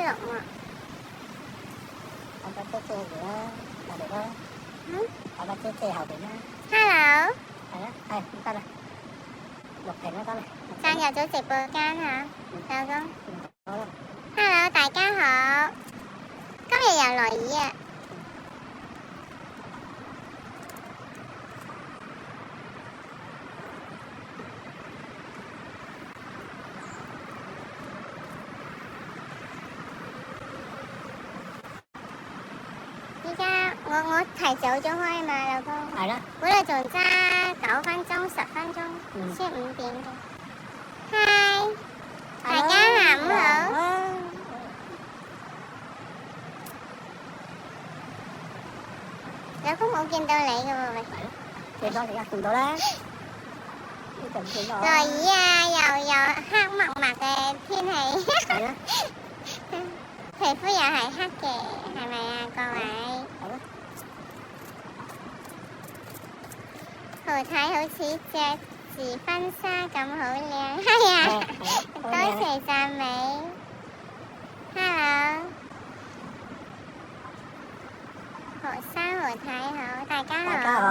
龍喎。我把遮遮住啦，咪嚟咯。我把遮遮後邊啦。Hello。係啊，係唔得啦，錄屏啦得啦。進入咗直播間嚇，老公。好啦。Hello，大家好。今日又落雨啊！依家我提早咗開嘛，老公。係啦。本來仲揸9分鐘、10分鐘，先5點嘅。嗨，大家下午好。老公冇見到你嘅喎，咪。見到你啊，見到啦。呢度唔見到。落雨啊，又黑密密嘅天氣。係啦。皮膚又係黑嘅，係咪啊，各位？係咯。豪太好似隻字婚紗咁好靚，係啊，多謝讚美。Hello， 何生豪太好，大家好。大家好。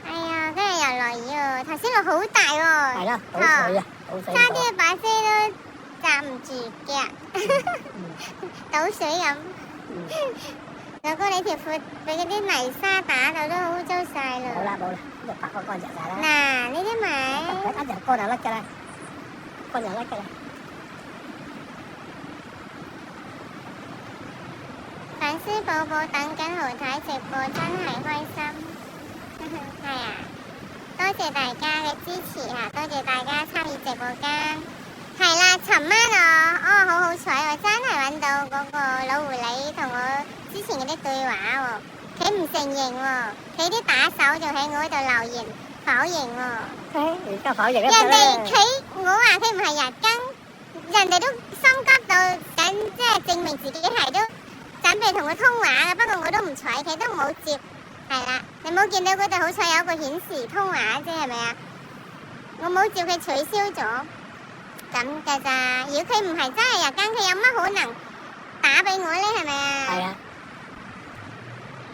哎呀，今日又落雨喎，頭先落好大喎。係啦，倒水啊，倒水。差啲把遮都站唔住腳，倒水咁。老公，你條褲俾嗰啲泥沙打到都好污糟晒啦。冇啦冇啦，呢度白乾乾淨晒啦。嗱，呢啲咪一陣乾就甩㗎啦，乾就甩㗎啦。粉絲寶寶等緊豪太直播，真係開心。係啊，多謝大家嘅支持嚇，多謝大家參與直播間。係啦，尋晚好好彩喎，真係揾到嗰個老狐狸同我之前嗰啲對話喎，佢唔承認喎，佢啲打手仲喺我嗰度留言否認喎。而家否認啦。人哋我話佢唔係日更，人哋都心急到緊，即係證明自己係都準備同佢通話嘅，不過我都唔睬佢，都冇接。係啦，你冇見到嗰度好彩有個顯示通話啫，係咪啊？我冇接佢取消咗。咁㗎咋？如果佢唔係真係日更，佢有乜可能打俾我咧？係咪啊？係啊，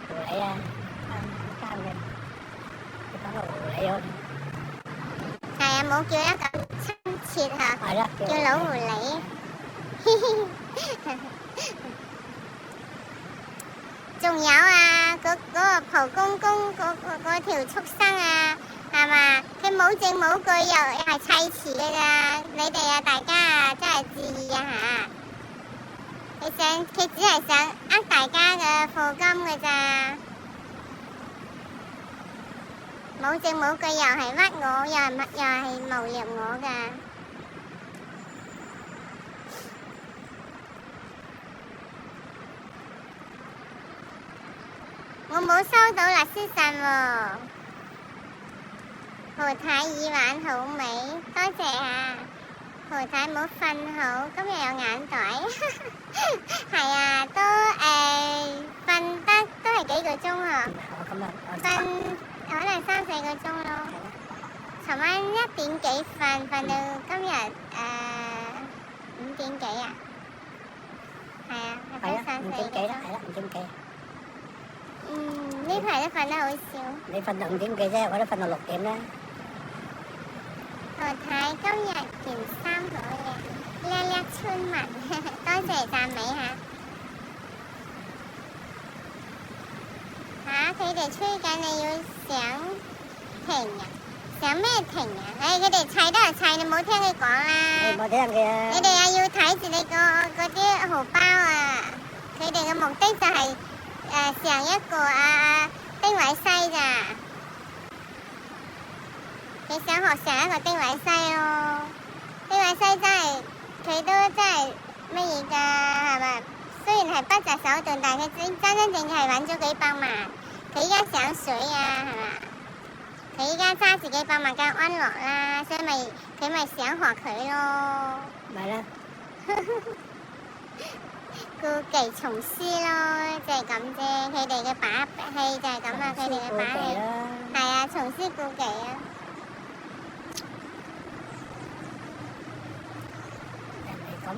狐狸啊，啱嘅，你講個狐狸好。係啊，冇叫得咁親切嚇。係啦。叫老狐狸。仲有啊，嗰個蒲公公嗰條畜生啊！係嘛？佢冇證冇據又係砌詞嘅咋？你哋啊，大家啊，真係注意啊嚇！佢只係想呃大家嘅課金嘅咋，冇證冇據又係屈我，又係誣衊我㗎。我冇收到律師信喎。豪太耳環好美，多謝啊！豪太冇瞓好，今日有眼袋。係啊，都瞓得都係幾個鐘啊。瞓可能3、4個鐘咯。尋晚1點幾瞓到今日5點幾啊。係啊，瞓3、4個鐘。5點幾啦，係啦，5點幾。呢排都瞓得好少。你瞓到5點幾啫，我都瞓到6點啦。豪太今日件衫好靚，叻叻村民，多謝讚美嚇。佢哋吹緊，你要想停啊？想咩停啊？佢哋砌都係砌，你冇聽佢講啦。你冇聽佢啊？你哋又要睇住你嗰啲荷包啊！佢哋嘅目的就係上一個丁偉西咋。你想學上一個丁偉西咯？丁偉西真係佢都真係乜嘢㗎，係咪？雖然係不擇手段，但係佢真正係揾咗幾百萬。佢依家上水啊，係嘛？佢依家揸住幾百萬間安樂啦，所以佢咪想學佢咯。咪啦。故技重施咯，就係咁啫。佢哋嘅把戲就係咁啊，佢哋嘅把戲係啊，重施故技啊。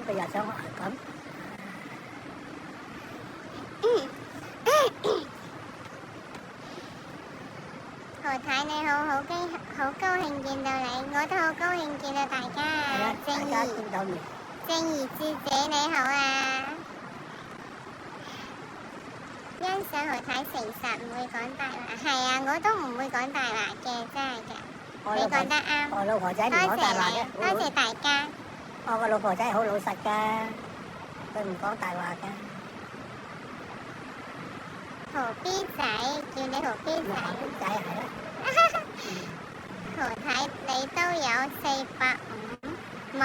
佢又想學咁。何太你好，好高興見到你，我都好高興見到大家。係啊，大家見到面。正義智姐你好啊！欣賞何太誠實，唔會講大話。係啊，我都唔會講大話嘅，真係嘅。你講得啱。我老婆仔唔講大話嘅。多謝大家。我個老婆仔好老實㗎，佢唔講大話㗎。何 B 仔，叫你何 B 仔。何 B 仔係啦。何太你都有450，冇，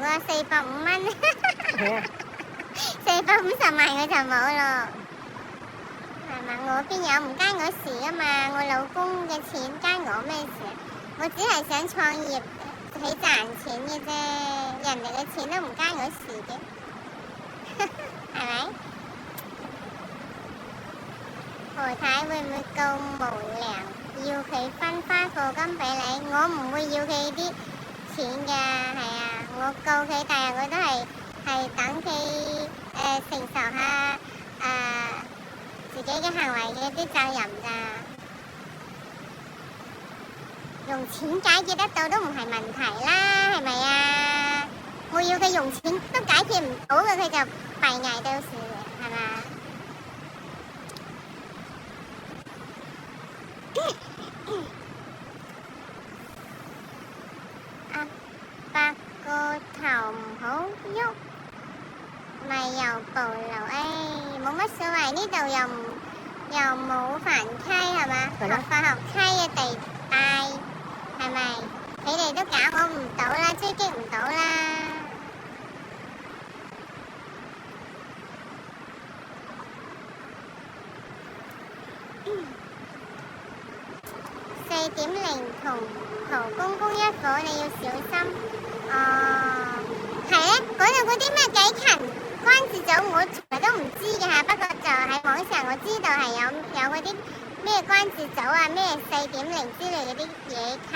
我有450蚊。450萬我就冇咯，係嘛？我邊有唔關我事啊嘛？我老公嘅錢關我咩事？我只係想創業起賺錢嘅啫，人哋嘅錢都唔關我事嘅，係咪？何太會唔會告無良，要佢分花課金俾你？我唔會要佢啲錢㗎，係啊，我告佢，但係我都係等佢承受下自己嘅行為嘅啲責任咋。用錢解決得到都唔係問題啦，係咪啊？我要佢用錢都解決唔到嘅，佢就閉翳到時，係嘛？阿伯個頭唔好喐，咪又暴露，冇乜所謂。呢度又冇繁溪係嘛？合法合溪嘅地帶係咪？你哋都搞我唔到啦，追擊唔到啦。4.0同陶公公一伙，你要小心。係咧，嗰度嗰啲咩幾勤關節組，我從來都唔知嘅嚇。不過就喺網上我知道係有嗰啲咩關節組啊，咩4.0之類嗰啲嘢勤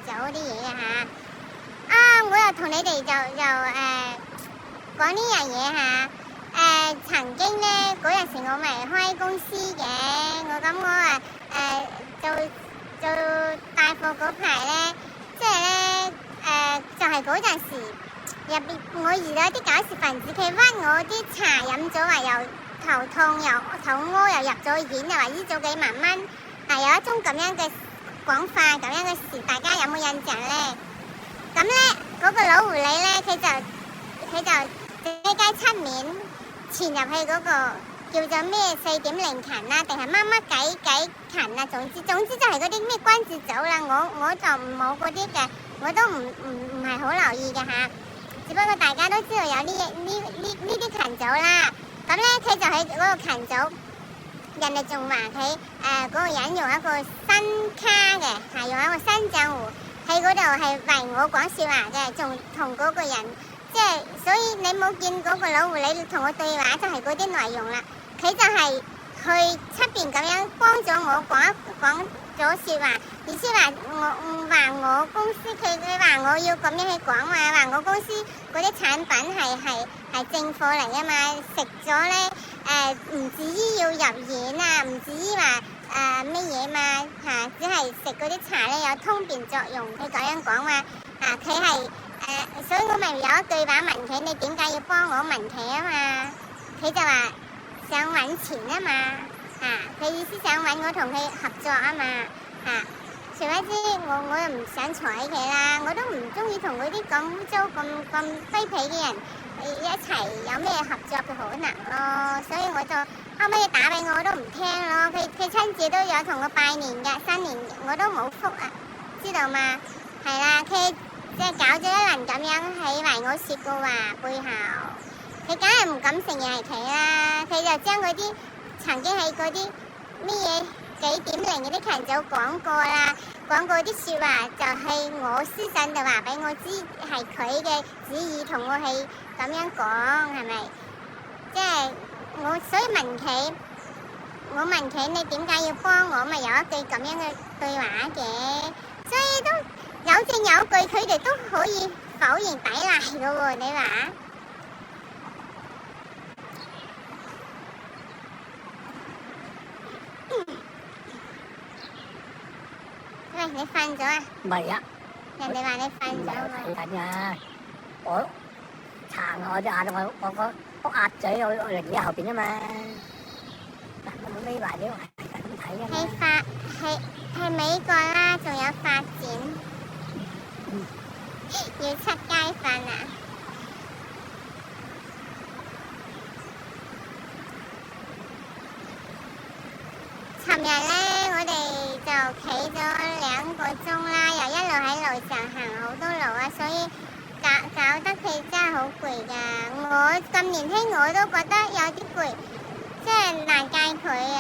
組嗰啲嘢嘅嚇。我又同你哋就講呢樣嘢嚇。曾經咧嗰陣時我咪開公司嘅，我做大貨嗰排咧，即係咧就係嗰陣時入邊我遇到啲搞事分子，佢屈我啲茶飲咗話又頭痛又肚屙又入咗院，又話醫咗幾萬蚊，係有一宗咁樣嘅講法，咁樣嘅事，大家有冇印象咧？咁咧嗰個老狐狸咧，佢就雞雞出面潛入去嗰個叫做咩4.0勤啊，定係乜乜幾勤啊，總之就係嗰啲咩關節組啦，我就冇嗰啲嘅，我都唔係好留意嘅嚇，只不過大家都知道有呢啲勤組啦。咁咧佢就喺嗰個勤組，人哋仲話佢嗰個人用一個新卡嘅，係用一個新賬戶喺嗰度係為我講説話嘅，仲同嗰個人即係，所以你冇見嗰個老狐狸同我對話就係嗰啲內容啦。佢就係去出邊咁樣幫咗我講咗説話，意思話我公司佢話我要咁樣去講話我公司嗰啲產品係正貨嚟啊嘛，食咗咧唔至於要入院啊，唔至於話乜嘢嘛嚇，只係食嗰啲茶咧有通便作用，佢咁樣講話佢係所以我咪有一句話問佢，你點解要幫我問佢啊嘛？佢就話想揾錢啊嘛佢意思想揾我同佢合作啊嘛殊不知我又唔想睬佢啦，我都唔中意同嗰啲咁污糟咁卑鄙嘅人一齊有咩合作嘅可能咯，所以我就後尾打俾我都唔聽咯，佢親自都有同我拜年嘅新年，我都冇覆知道嘛？係啦，佢即係搞咗一輪咁樣喺為我説過話背後，佢梗係唔敢承認係佢啦，佢就將嗰啲曾經喺嗰啲咩嘢4.0嗰啲群組講過啦，講過啲説話就係我私信就話俾我知係佢嘅旨意同我係咁樣講，係咪？即係我所以我問佢你點解要幫我，咪有一句咁樣嘅對話嘅，所以都有證有據，佢哋都可以否認抵賴嘅喎，你話？喂，你瞓咗啊？唔係啊，人哋話你瞓唔係咗喎。我睇緊㗎，我撐我隻眼，我壓嘴我輪椅後邊啊嘛，我眯埋啲係咁睇㗎嘛。係美國啦，仲有發展，要出街瞓啊！尋日咧，我哋就企咗2個鐘啦，又一路喺路上行好多路啊，所以搞得佢真係好攰㗎。我咁年輕我都覺得有啲攰，即係難怪佢啊，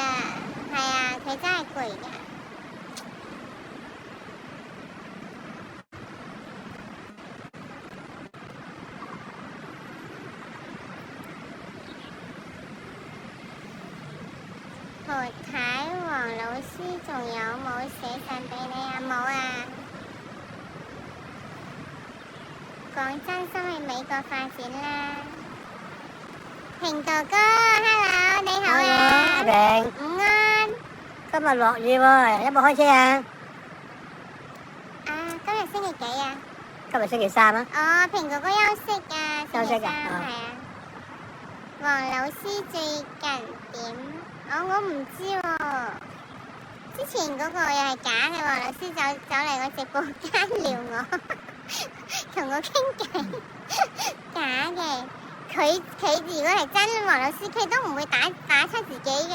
係啊，佢真係攰㗎。何太黃老師仲有冇寫信俾你啊？冇啊！講真心去美國發展啦。平哥哥 ，hello， 你好啊！阿明，午安。今日落雨喎，有冇開車啊？啊，今日星期幾啊？今日星期3啊？哦，平哥哥休息㗎，星期3休息㗎係啊。黃老師最近點？我唔知喎。之前嗰個又係假嘅，黃老師走嚟我直播間撩我，同我傾偈，假嘅。佢如果係真黃老師，佢都唔會打出自己嘅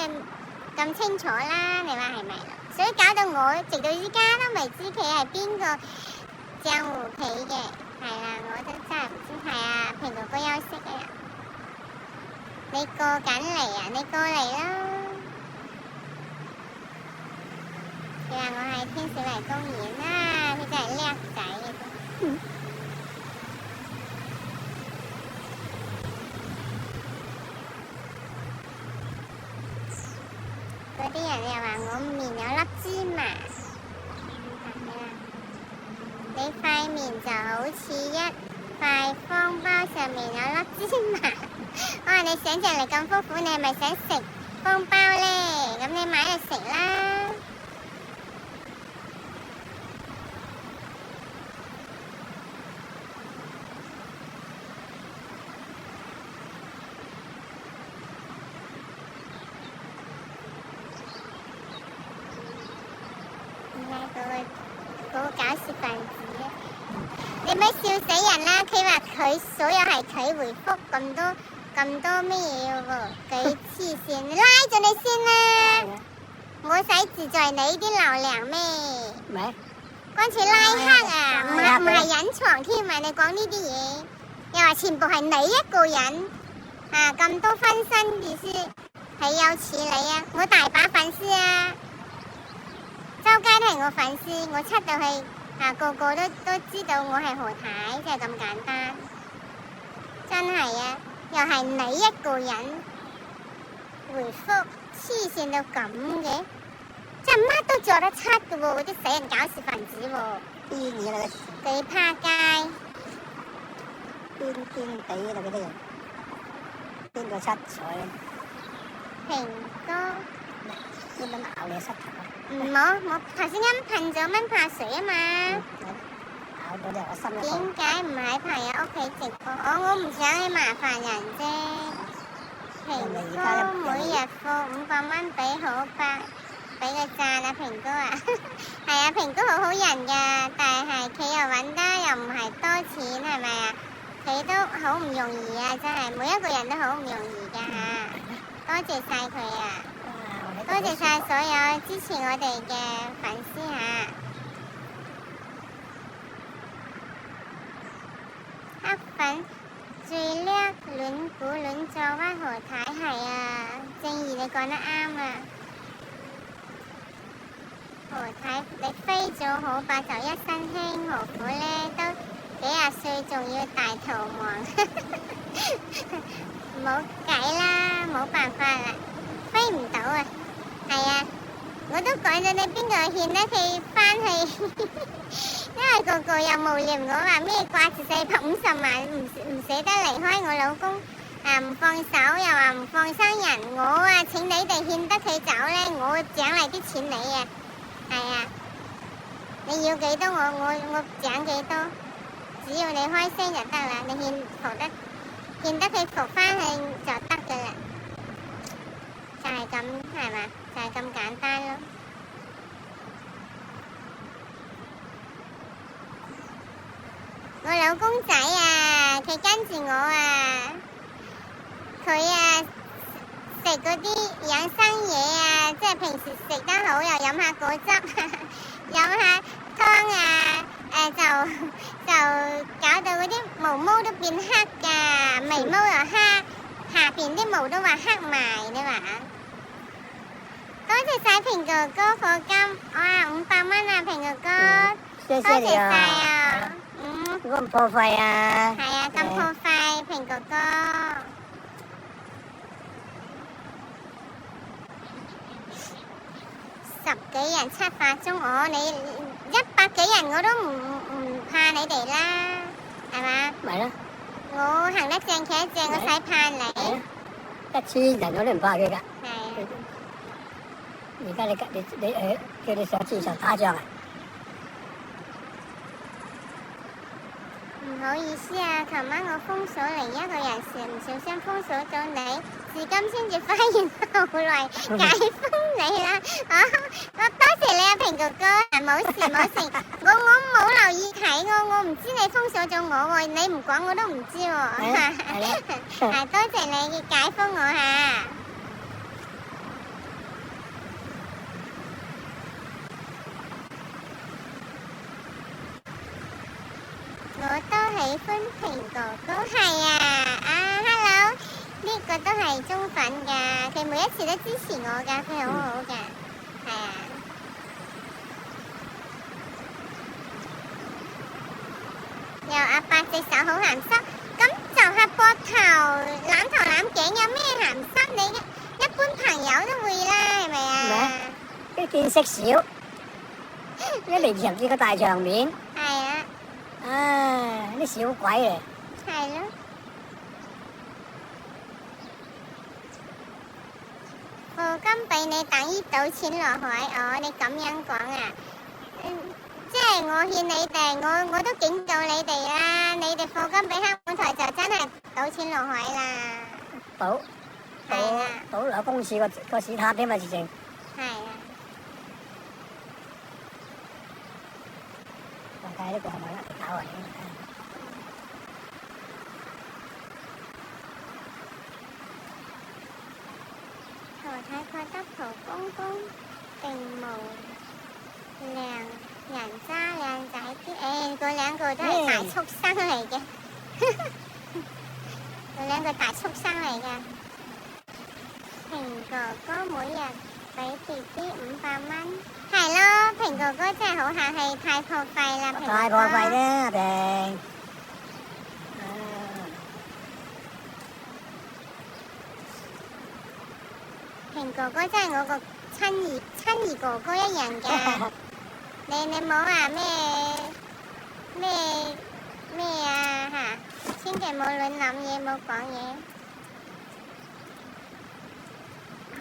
咁清楚啦。你話係咪？所以搞到我直到依家都未知佢係邊個江湖企嘅。係啦，我都真係唔知。係啊，平哥哥休息啊。你過緊嚟啊？你過嚟啦！佢話我係天水圍公園啦，佢真係叻仔嘅。嗰啲人又話我面有粒芝麻，你塊面就好似一塊方包上面有粒芝麻。我話你想像力咁豐富，你係咪想食方包呢？咁你買嚟食啦。嗰個搞笑分子，你咪笑死人啦！佢話佢所有係佢回覆咁多咩嘢喎？幾黐線，拉咗你先啦！我使自在你啲流量咩？咩？乾脆拉黑啊！唔係隱藏添啊！你講呢啲嘢，又話全部係你一個人啊！咁多分身意思係有似你啊！我大把粉絲啊！周街都係我粉絲，我出到去啊，個個都知道我係何太，就係咁簡單。真係啊，又係你一個人回覆，黐線到咁嘅，真係乜都做得出嘅喎，嗰啲死人搞事分子喎。邊嘢嚟嘅？地趴街，邊地啦嗰啲人，邊個七彩？平哥。邊蚊咬你膝頭啊？冇，頭先啱噴咗蚊怕水啊嘛。咬到你我心一痛。點解唔喺朋友屋企直播？我唔想去麻煩人啫。平哥每日付500蚊俾好伯，俾個讚啊平哥啊！係啊，平哥好好人㗎，但係佢又揾得又唔係多錢，係咪啊？佢都好唔容易啊，真係每一個人都好唔容易㗎嚇。多謝晒佢啊！多謝晒所有支持我哋嘅粉絲嚇。黑粉最叻亂估亂作屈何太，係啊，正義你講得啱啊。何太你飛咗好快就一身輕，何苦呢？都幾廿歲仲要大逃亡，冇計啦，冇辦法啦，飛唔到啊！係啊，我都講咗你邊個勸得佢翻去因為個個又無聊，我話咩掛住450萬唔捨得離開我老公，唔放手又話唔放生人，我啊請你哋勸得佢走咧，我獎勵啲錢你啊，係啊，你要幾多我獎幾多，只要你開聲就得啦，你勸得佢服翻去就得噶啦，就係咁係嘛，就係咁簡單咯。我老公仔啊，佢跟住我啊，佢啊食嗰啲養生嘢啊，即係平時食得好，又飲下果汁，飲下湯啊，就搞到嗰啲毛毛都變黑㗎，眉毛又黑，下邊啲毛都話黑埋，你話？多謝晒平哥哥課金，哇500蚊啊，平哥哥，謝多謝晒謝你啊！啊！如果唔破費啊？係啊，咁破費，平哥哥。10幾人7發鐘，你100幾人我都唔怕你哋啦，係嘛？咪咯，我行得正企得正，我使怕你。係啊，1000人我都唔怕佢㗎。係啊，而家你叫你上戰場打仗啊？唔好意思啊，琴晚我封鎖另一個人士，唔小心封鎖咗你，至今先至發現後來解封你啦。我多謝你啊，平哥哥，冇事冇事，我冇留意睇我唔知你封鎖咗我喎，你唔講我都唔知喎。係多謝你解封我嚇。我都喜歡平哥哥，係啊，hello，呢個都係中粉㗎，佢每一次都支持我㗎，佢好好㗎，係啊。又阿伯隻手好鹹濕，咁就下膊頭攬頭攬頸有咩鹹濕？你一般朋友都會啦，係咪啊？啲見識少，一嚟就見個大場面。係啊。唉，啲小鬼嚟。係咯。課金俾你等於賭錢落海，你咁樣講啊？即係我勸你哋，我都警告你哋啦，你哋課金俾黑本台就真係賭錢落海啦。賭兩公廁個屎塔添嘛，直情。係啊。我睇呢個係咪搞嚟嘅？何太覺得蒲公公並無人渣靚仔啲，嗰兩個都係大畜生嚟嘅，嗰兩個大畜生嚟㗎。平哥哥每日俾弟弟500蚊，係咯，平哥哥真係好客氣，太破費啦，平哥哥。太破費啫，阿平。平哥哥真係我個親兒哥哥一樣㗎。你唔好話咩啊嚇，千祈冇亂諗嘢，冇講嘢。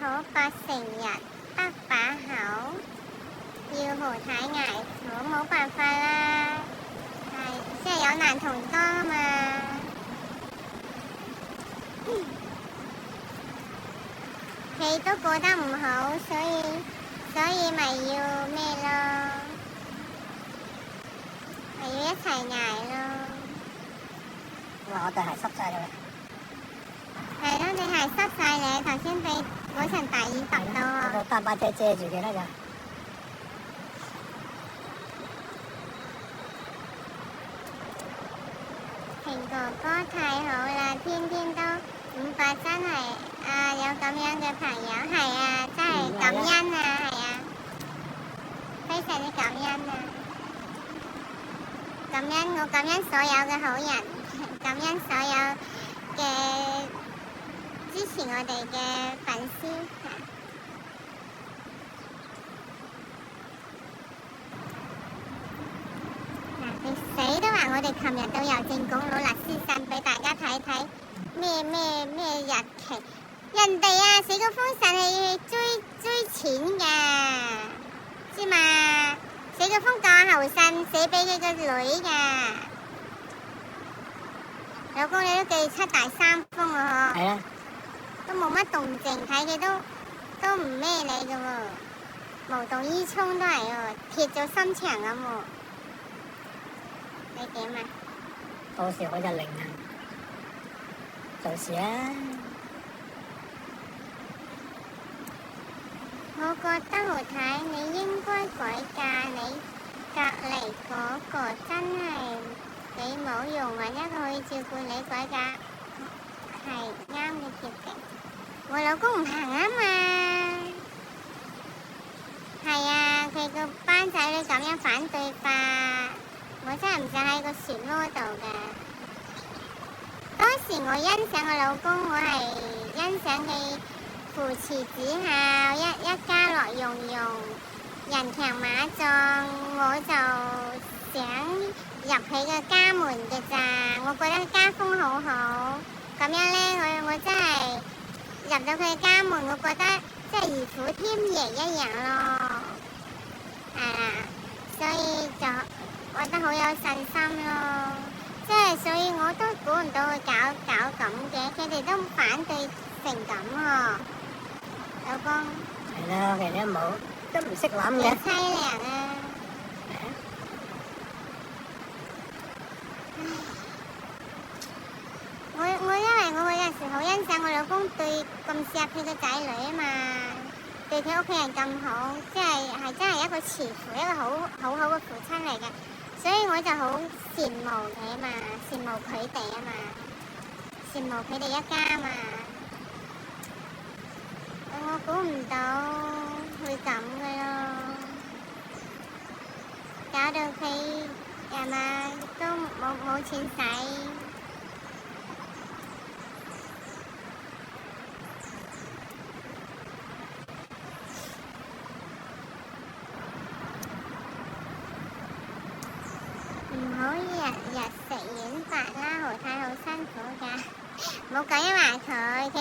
可發成日得把口，要何太捱苦，冇辦法啦。係，即係有難同當啊嘛。戲都過得唔好，所以咪要咩咯？咪要一齊捱咯。我對鞋濕晒啦。係咯，你係濕晒你，頭先俾嗰層大雨揼到啊！我擔把遮遮住佢啦就。平哥哥太好啦，天天都500真係啊！有咁樣嘅朋友，係啊，真係感恩啊，係啊，非常之感恩啊！我感恩所有嘅好人，感恩所有嘅支持我哋嘅粉絲。哋琴日到郵政局攞律師信俾大家睇睇，咩日期？人哋啊寫嗰封信係追錢㗎，知嘛？寫嗰封過後信寫俾佢個女㗎。老公你都記七大三封啊嗬？係啊，都冇乜動靜，睇佢都唔咩你㗎喎，無動於衷都係喎，鐵咗心腸咁喎。你點啊？到時我就零啊，做事啊！我覺得豪太你應該改嫁，你隔離嗰個真係幾冇用，揾一個可以照顧你改嫁係啱嘅決定。我老公唔行啊嘛，係啊，佢個班仔女咁樣反對法，我真係唔想喺個漩渦度㗎。當時我欣賞我老公，我係欣賞佢扶持子孝，一家樂融融，人強馬壯，我就想入佢嘅家門嘅咋，我覺得家風好好，咁樣呢，我真係入到佢嘅家門，我覺得即係如虎添翼一樣咯，所以就覺得好有信心咯，即係所以我都估唔到佢搞咁嘅，佢哋都反對成咁喎。老公，係啦，佢哋都唔識諗嘅。幾凄涼啊！我因為我有陣時好欣賞我老公對咁錫佢個仔女啊嘛，對佢屋企人咁好，即係真係一個慈父，一個好嘅父親嚟嘅，所以我就好羨慕佢嘛，羨慕佢哋啊嘛，羨慕佢哋一家嘛。我估唔到會咁嘅咯，搞到佢係嘛都冇錢使。唔好日日食軟飯啦，豪太好辛苦㗎。冇講一話佢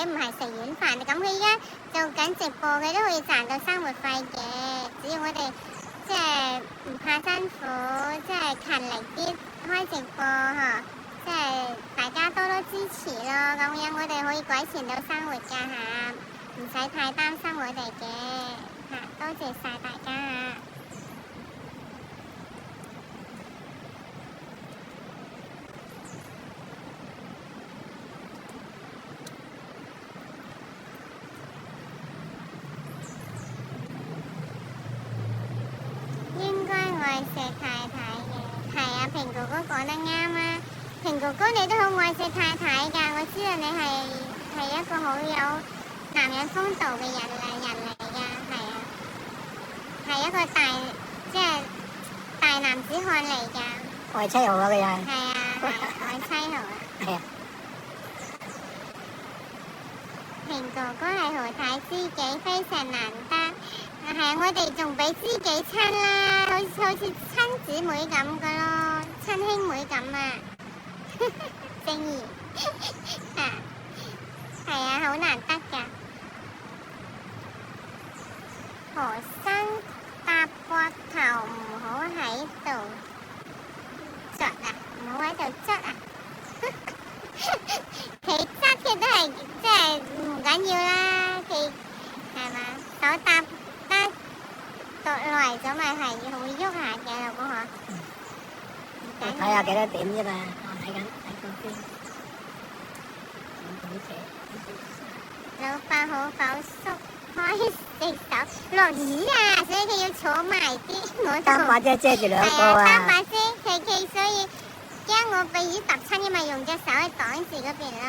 唔係食軟飯，咁佢依家做緊直播，佢都可以賺到生活費嘅。只要我哋即係唔怕辛苦，即係勤力啲開直播嚇，即係大家多多支持咯。咁樣我哋可以改善到生活㗎嚇，唔使太擔心我哋嘅嚇。多謝晒大家嚇。愛錫太太嘅，係啊，平哥哥講得啱啊！平哥哥你都好愛錫太太㗎，我知道你係一個好有男人風度嘅人嚟㗎，係啊，係一個即係大男子漢嚟㗎。愛妻號啊，佢又係。係啊，愛妻號啊。係啊。平哥哥係豪太知己，非常難得。係啊，我哋仲比知己親啦，好似親姊妹咁嘅咯，親兄妹咁啊，正義啊，係啊，好難得㗎。何生搭膊頭唔好喺度捽啊，唔好喺度捽啊，佢捽嘅都係即係唔緊要啦，佢係嘛，手搭。落嚟咗咪係會喐下嘅，老公嗬。睇下幾多點啫嘛，我睇緊嗰邊。老伯好否縮開隻手落雨啊，所以佢要坐埋啲。擔把遮遮住兩個啊。擔把遮，佢所以驚我被雨揼親，因為用隻手去擋住嗰邊咯，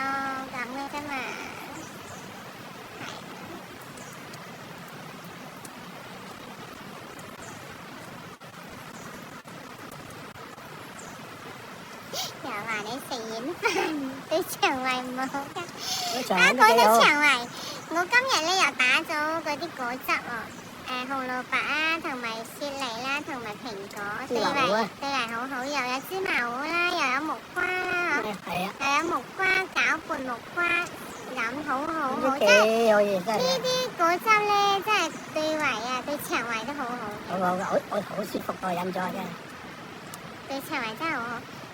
咁嘅啫嘛。又話你食軟飯對腸胃唔好㗎。講到腸胃，我今日咧又打咗嗰啲果汁喎，紅蘿蔔啊，同埋雪梨啦，同埋蘋果，對嚟好好，又有芝麻糊啦，又有木瓜啦，係啊，又有木瓜攪拌木瓜飲，好好好，都幾好嘢真係。呢啲果汁咧，真係對胃啊，對腸胃都好好。好舒服喎，飲咗真係。對腸胃真係好好，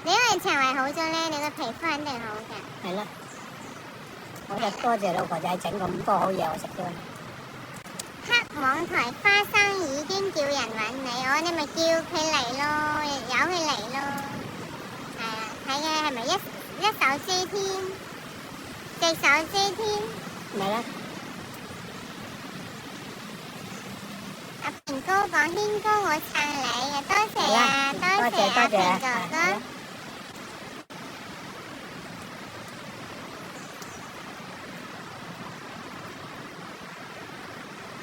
你因為腸胃好咗咧，你個皮膚肯定好嘅。係啦，我就多謝老婆仔整咁多好嘢我食咗。黑網台花生已經叫人揾你，你咪叫佢嚟咯，由佢嚟咯。係啊，睇嘅係咪一手遮天，隻手遮天？咪啦。阿平哥講軒哥我撐你啊，多謝啊，多謝阿平哥哥。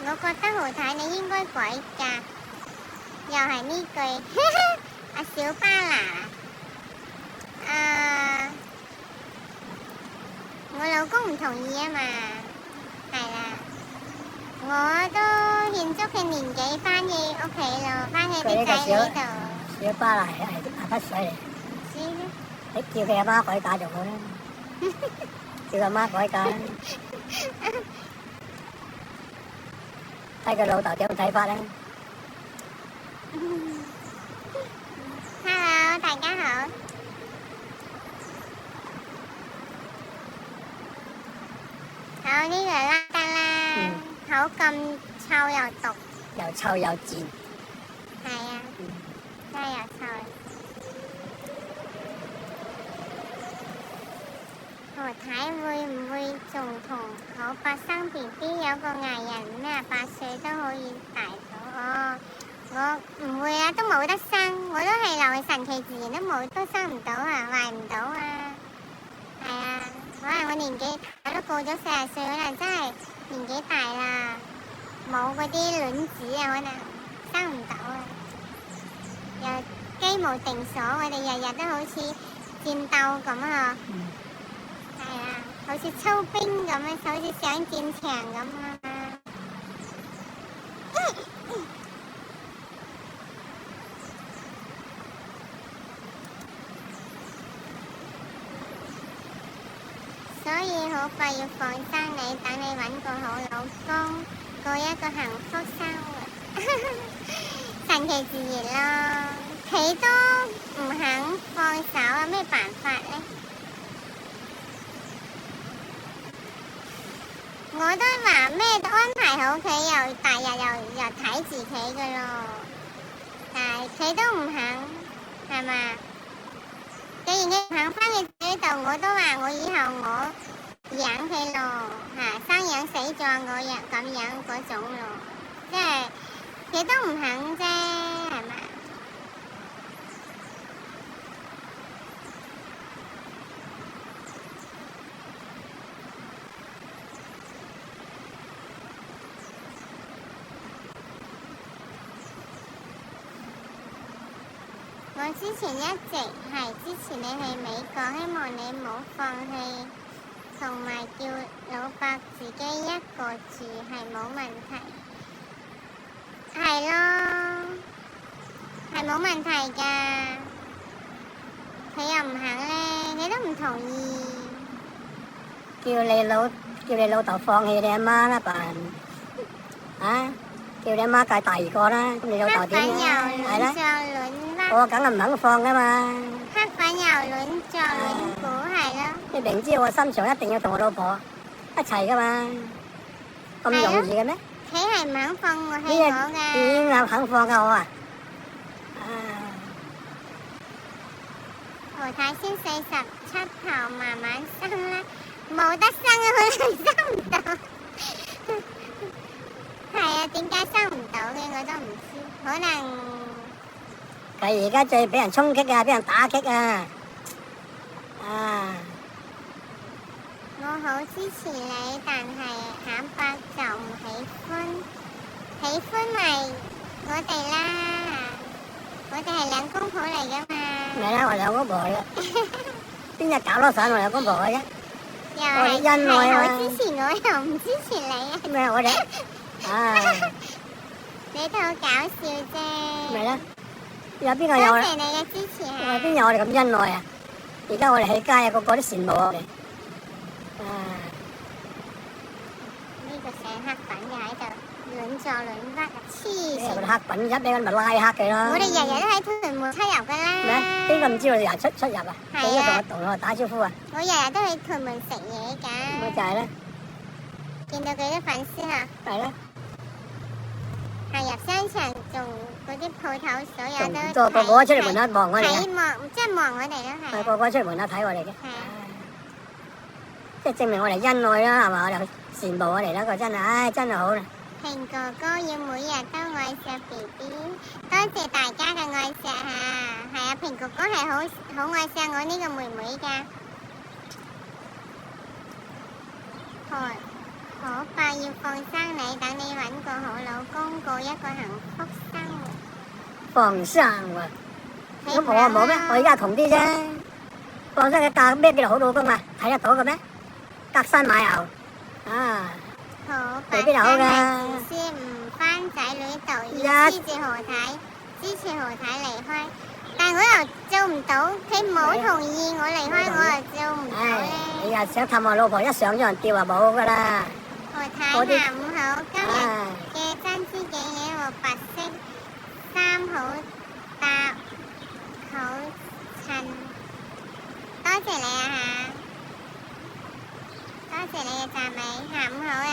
我覺得豪太你應該改嫁，又係呢句。阿小巴拿，我老公唔同意啊嘛，係啦，我都獻足佢年紀翻去屋企咯，翻去啲仔女度。小巴拿係阿筆水嚟，你叫佢阿媽改嫁就好啦，叫阿媽改嫁。睇佢老豆點睇法咧 ？Hello， 大家好。好呢個啦得啦，口咁臭又毒，又臭又賤。係啊，真係又臭。何太會唔會仲同口白生 BB 有個藝人咩8歲都可以大到？我唔會啊，都冇得生，我都係留去神奇自然都生唔到啊，懷唔到啊。係啊，可能我年紀我都過咗40歲，可能真係年紀大啦，冇嗰啲卵子啊，可能生唔到啊。又雞無定所，我哋日日都好似戰鬥咁啊！係啊，好似抽兵咁啊，好似上戰場咁啊！所以好快要放生你，等你揾個好老公，過一個幸福生活。神奇自然咯，佢都唔肯放手，有咩辦法呢？我都話咩都安排好，佢又大日又睇住佢嘅咯，但係佢都唔肯，係嘛？既然佢唔肯翻去自己度，我都話我以後我養佢咯，生養死葬我養咁樣嗰種咯，即係佢都唔肯啫，係嘛？我之前一直係支持你去美國，希望你唔好放棄，同埋叫老伯自己一個住係冇問題，係咯，係冇問題㗎。佢又唔肯咧，你都唔同意。叫你老豆放棄你阿媽啦，笨啊！叫你阿媽介第二個啦，咁你老豆點啊？係啦。我梗係唔肯放噶嘛！黑粉又亂撞亂估係咯。你明知我心腸一定要同我老婆一齊噶嘛？咁容易嘅咩？佢係唔肯放我係我㗎。點解肯放㗎我啊？何太先47頭，慢慢生啦，冇得生啊！佢哋生唔到。係啊，點解生唔到嘅我都唔知，可能。佢而家最俾人衝擊啊，俾人打擊啊！我好支持你，但係坦白就唔喜歡，喜歡咪我哋啦，我哋係兩公婆嚟噶嘛。咪啦，我兩公婆嚟嘅，邊日搞得上我兩公婆嘅啫？又係恩愛啊！好支持我，又唔支持你啊！咩我哋你都好搞笑啫。咪啦，有邊個多有啊？謝你嘅支持嚇。邊有我哋咁恩愛啊？而家我哋喺街啊，個個都羨慕我哋。呢個寫黑品嘅喺度亂作亂屈，黐嗰啲線！黑品一俾佢咪拉黑佢咯。我哋日日都喺屯門出入噶啦。咩？邊個唔知我哋日日出入啊？係啊幾個同我打招呼啊？我日日都去屯門食嘢㗎。咪就係咧，見到幾多粉絲啊！係咧，行入商場，仲嗰啲鋪頭所有都仲個個出嚟門口望我哋嘅，睇望，即係望我哋咯，係啊。個個出嚟門口睇我哋嘅，係啊。即係證明我哋恩愛啦，係嘛？我哋羨慕我哋啦，個真係，唉，真係好啦。平哥哥要每日都愛錫 BB，多謝大家嘅愛錫嚇。係啊，平哥哥係好愛錫我呢個妹妹㗎。可伯要放生你，等你揾個好老公，過一個幸福生活。放生喎，你咁我冇咩？我而家窮啲啫。放生嘅價咩叫做好老公啊？睇得到嘅咩？隔山買牛啊！可伯未必有㗎真係自私，唔翻仔女度，要支持何太，支持何太離開。但係我又做唔到，佢冇同意我離開，我又做唔到唉，你咧。又想氹我老婆，一上咗人吊就冇噶啦。何太下午好，今日嘅珍珠頸嘢和白色衫好搭，好襯。多謝你啊嚇！多謝你嘅讚美，下午好啊！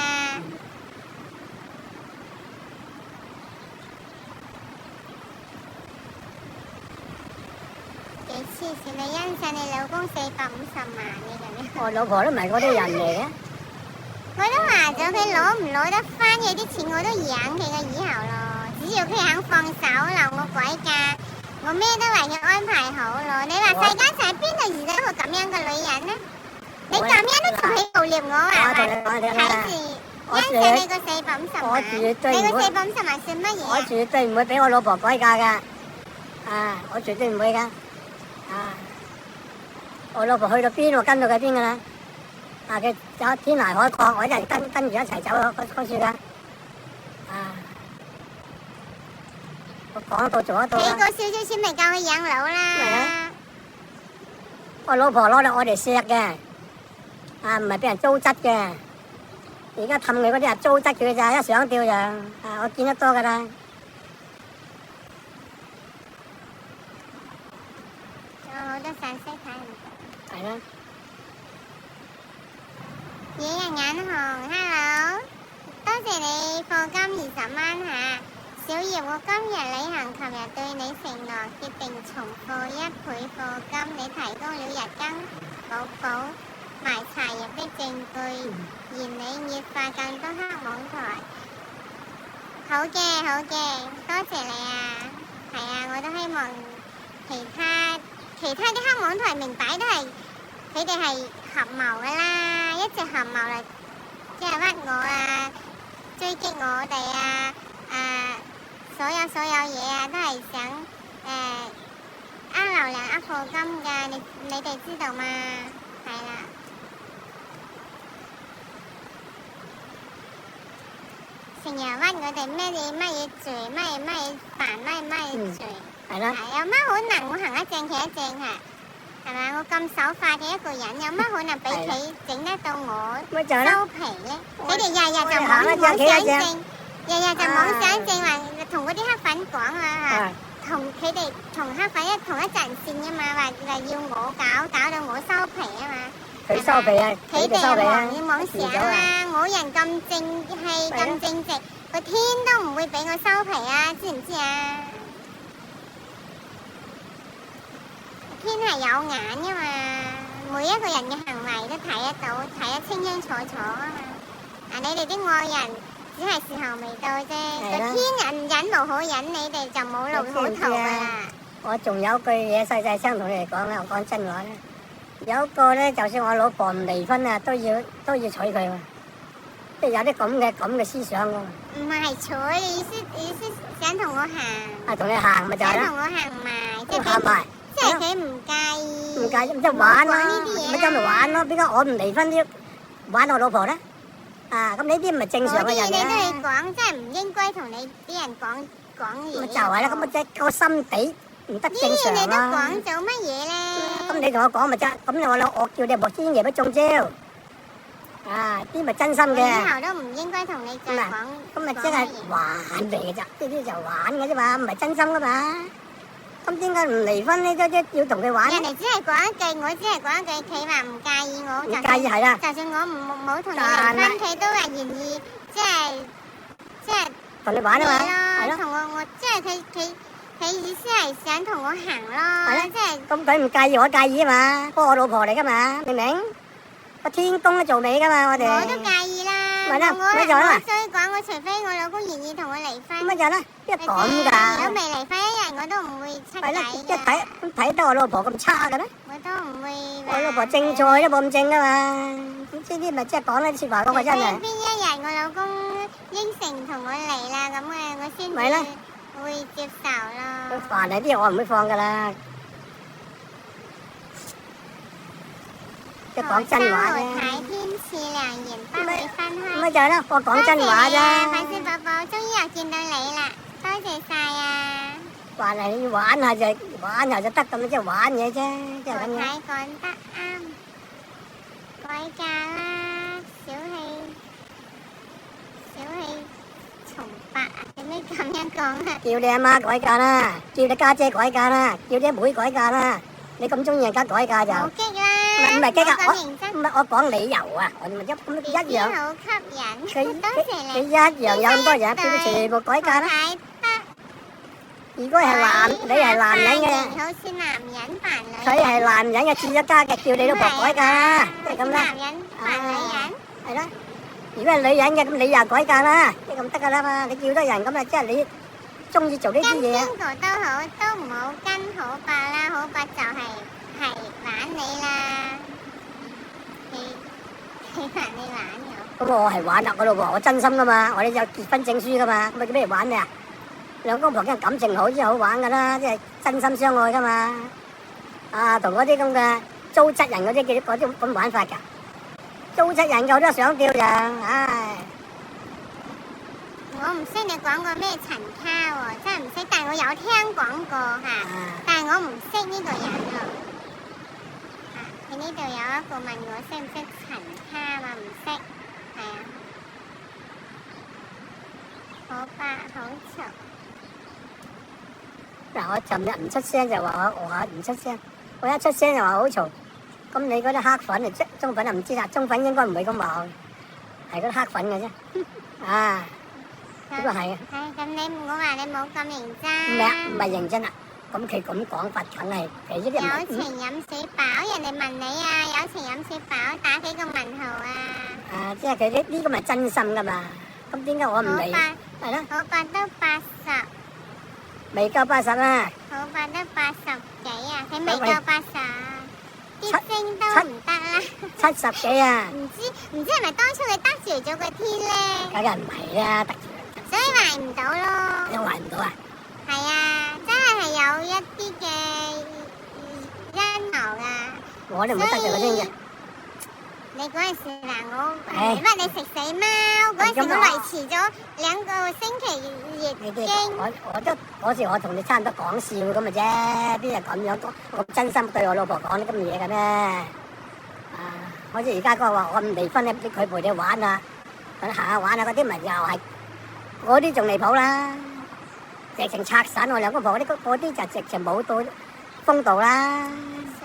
幾黐線！你欣賞你老公450萬嘅咁樣。我老婆都唔係嗰啲人嚟嘅。我都話咗佢攞唔攞得翻嘅啲錢，我都養佢嘅以後咯。只要佢肯放手留我鬼架，我咩都為佢安排好咯。你話世間上邊度遇到一個咁樣嘅女人呢？你咁樣都仲去盜獵我啊？睇住欣賞你個450萬，你個450萬算乜嘢我啊？絕對唔會俾我老婆改嫁噶。啊，我絕對唔會噶。啊，我老婆去到邊我跟到佢邊噶啦。啊！佢走天涯海角，我一齊跟住一齊走嗰處噶。啊！我講得到做得到啦。俾個少少錢咪夠佢養老啦。我老婆攞嚟我哋錫嘅，啊唔係俾人糟質嘅。而家氹佢嗰啲係糟質佢咋，一上吊就啊！我見得多噶啦。仲有好多信息睇唔到。係啦。野人眼紅 ，hello， 多謝你課金20蚊嚇。小葉，我今日履行琴日對你承諾，決定重課1倍課金。你提供了日更、寶寶、埋柴入的證據，而你越發更多黑網台。好嘅，好嘅，多謝你啊！係啊，我都希望其他啲黑網台明擺都係。佢哋係合謀噶啦，一直合謀嚟即係屈我啊，追擊我哋啊，所有嘢啊，都係想呃流量呃課金噶，你哋知道嘛？係啦，成日屈我哋乜嘢罪，乜嘢煩，乜嘢罪，係啦。有乜可能我行一正企一正嚇？係咪？我咁守法嘅一個人，有乜可能俾佢整得到我收皮咧？佢哋日日就妄想症，日日就妄想症話同嗰啲黑粉講啊嚇，同佢哋同黑粉同一陣線噶嘛，話要我搞到我收皮啊嘛。佢收皮啊！佢哋又妄想啊！我人咁正氣咁正直，個天都唔會俾我收皮啊！知唔知啊？天係有眼噶嘛，每一個人嘅行為都睇得到，睇得清清楚楚啊嘛。你哋啲愛人只係時候未到啫，個天忍無可忍，你哋就冇路可逃噶啦。我仲有句嘢細細聲同你哋講咧，我講真話咧。有一個咧，就算我老婆唔離婚啊，都要娶佢喎。即係有啲咁嘅思想喎。唔係娶，意思想同我行。啊，同你行咪就係啦。想同我行埋，即係行埋。即係佢唔介意。唔介意，即係玩咯，咪咁咪玩咯。點解我唔離婚都玩我老婆咧？啊，咁呢啲唔係正常嗰啲嘅人嘢你都啊。要講，真係唔應該同你啲人講嘢。咪就係啦，咁咪即係個心地唔得呢正常啲你都啦。講做乜嘢咧？咁你同我講咪啫，咁我叫你莫千祈唔好中招。啊，啲咪真心我以嘅。後都唔應該同你再講。咁咪即係玩嚟嘅咋，呢啲就玩嘅啫嘛，唔係真心噶嘛。咁點解唔離婚呢？都要同佢玩咧？人哋只係講一句，我只係講一句，佢話唔介意我，唔介意係啦，就算我冇同你離婚，佢都係願意，即係同你玩啊嘛，係咯。同我即係佢意思係想同我行咯，即係。咁佢唔介意，我介意啊嘛，不過我老婆嚟噶嘛，明唔明？個天公都做尾噶嘛，我哋。我都介意啦。咪啦，咪就我啦。所以講，我除非我老公願意同我離婚。咪就啦，一咁如果㗎。未離婚一日，我都唔會出係啦，軌一睇咁睇得我老婆咁差嘅咩？我都唔會。我老婆正菜都冇咁正噶嘛，呢啲咪即係講呢啲説話嗰個真係。邊一日我老公應承同我嚟啦，咁我先咪啦會接受咯。煩係啲嘢我唔會放噶啦，即係講真話啫。睇天賜良緣，不會分開。咪就係咯，我講真話啫。粉絲寶寶，終於又見到你啦，多謝晒啊！話係玩下就得咁，即係玩嘢啫，即係咁樣。太講得啱，改嫁啦，小氣從白啊！點解咁樣講啊？叫你阿媽改嫁啦，叫你家姐改嫁啦，叫你妹改嫁啦。你咁中意人家改嫁就好激啦！唔係激啊！咁認真，唔係我講理由啊，我咪一樣。好吸引，佢多謝佢你。一樣有咁多人，叫佢全部改嫁啦。睇得。如果係你係男人嘅，好似男人扮女人。佢係男人嘅，住咗家嘅，叫你老婆改嫁啦，即係咁啦。男人扮女人。係啦，如果係女人嘅，咁你又改嫁啦，即係咁得噶啦嘛。你叫多人咁啊，即係你中意做呢啲跟嘢啊。邊個都好，都唔好跟好伯啦，好伯就係玩你啦，佢玩你玩我。咁我係玩啦，我老婆我真心噶嘛，我哋有結婚證書噶嘛，咁咪叫咩玩咩啊？兩公婆嘅感情好先好玩噶啦，即係真心相愛噶嘛。啊，同嗰啲咁嘅糟質人嗰啲叫嗰啲咁玩法㗎，糟質人我都想叫就，唉。我唔識你講過咩陳卡喎，真係唔識，但係我有聽講過嚇，但係我唔識呢個人喎。佢呢度有一個問我識唔識陳卡嘛，唔識，係啊。好白好嘈。嗱，我尋日唔出聲就話我唔出聲，我一出聲就話好嘈。咁你嗰啲黑粉啊，中粉啊唔知啦，中粉應該唔會咁話，係嗰啲黑粉嘅啫。啊，呢個係啊。咁我話你冇咁認真。唔係認真啊？咁佢咁講法梗係佢呢啲有情飲水飽，人哋問你啊，有情飲水飽，打幾個問號啊？啊，即係佢呢個咪真心噶嘛？咁點解我唔理？係咯。好白都80。未夠80啦。好白得80幾啊，佢未夠80，啲星都唔得啦。70幾啊？唔知係咪當初佢得罪咗個天咧？梗係唔係啦，得罪。所以壞唔到咯。你壞唔到啊？係啊，真係有一啲嘅因由噶。我都唔會得罪個天嘅。你嗰陣時嗱，我乜你食死貓嗰陣時，我維持咗2個星期月經。我都嗰時我同你差唔多講笑咁嘅啫，邊日咁樣講？我真心對我老婆講啲咁嘅嘢嘅咩？啊，好似而家嗰個話我唔離婚咧，逼佢陪你玩啊，行下玩啊，嗰啲咪又係嗰啲仲離譜啦，直情拆散我兩公婆嗰啲就直情冇到風度啦，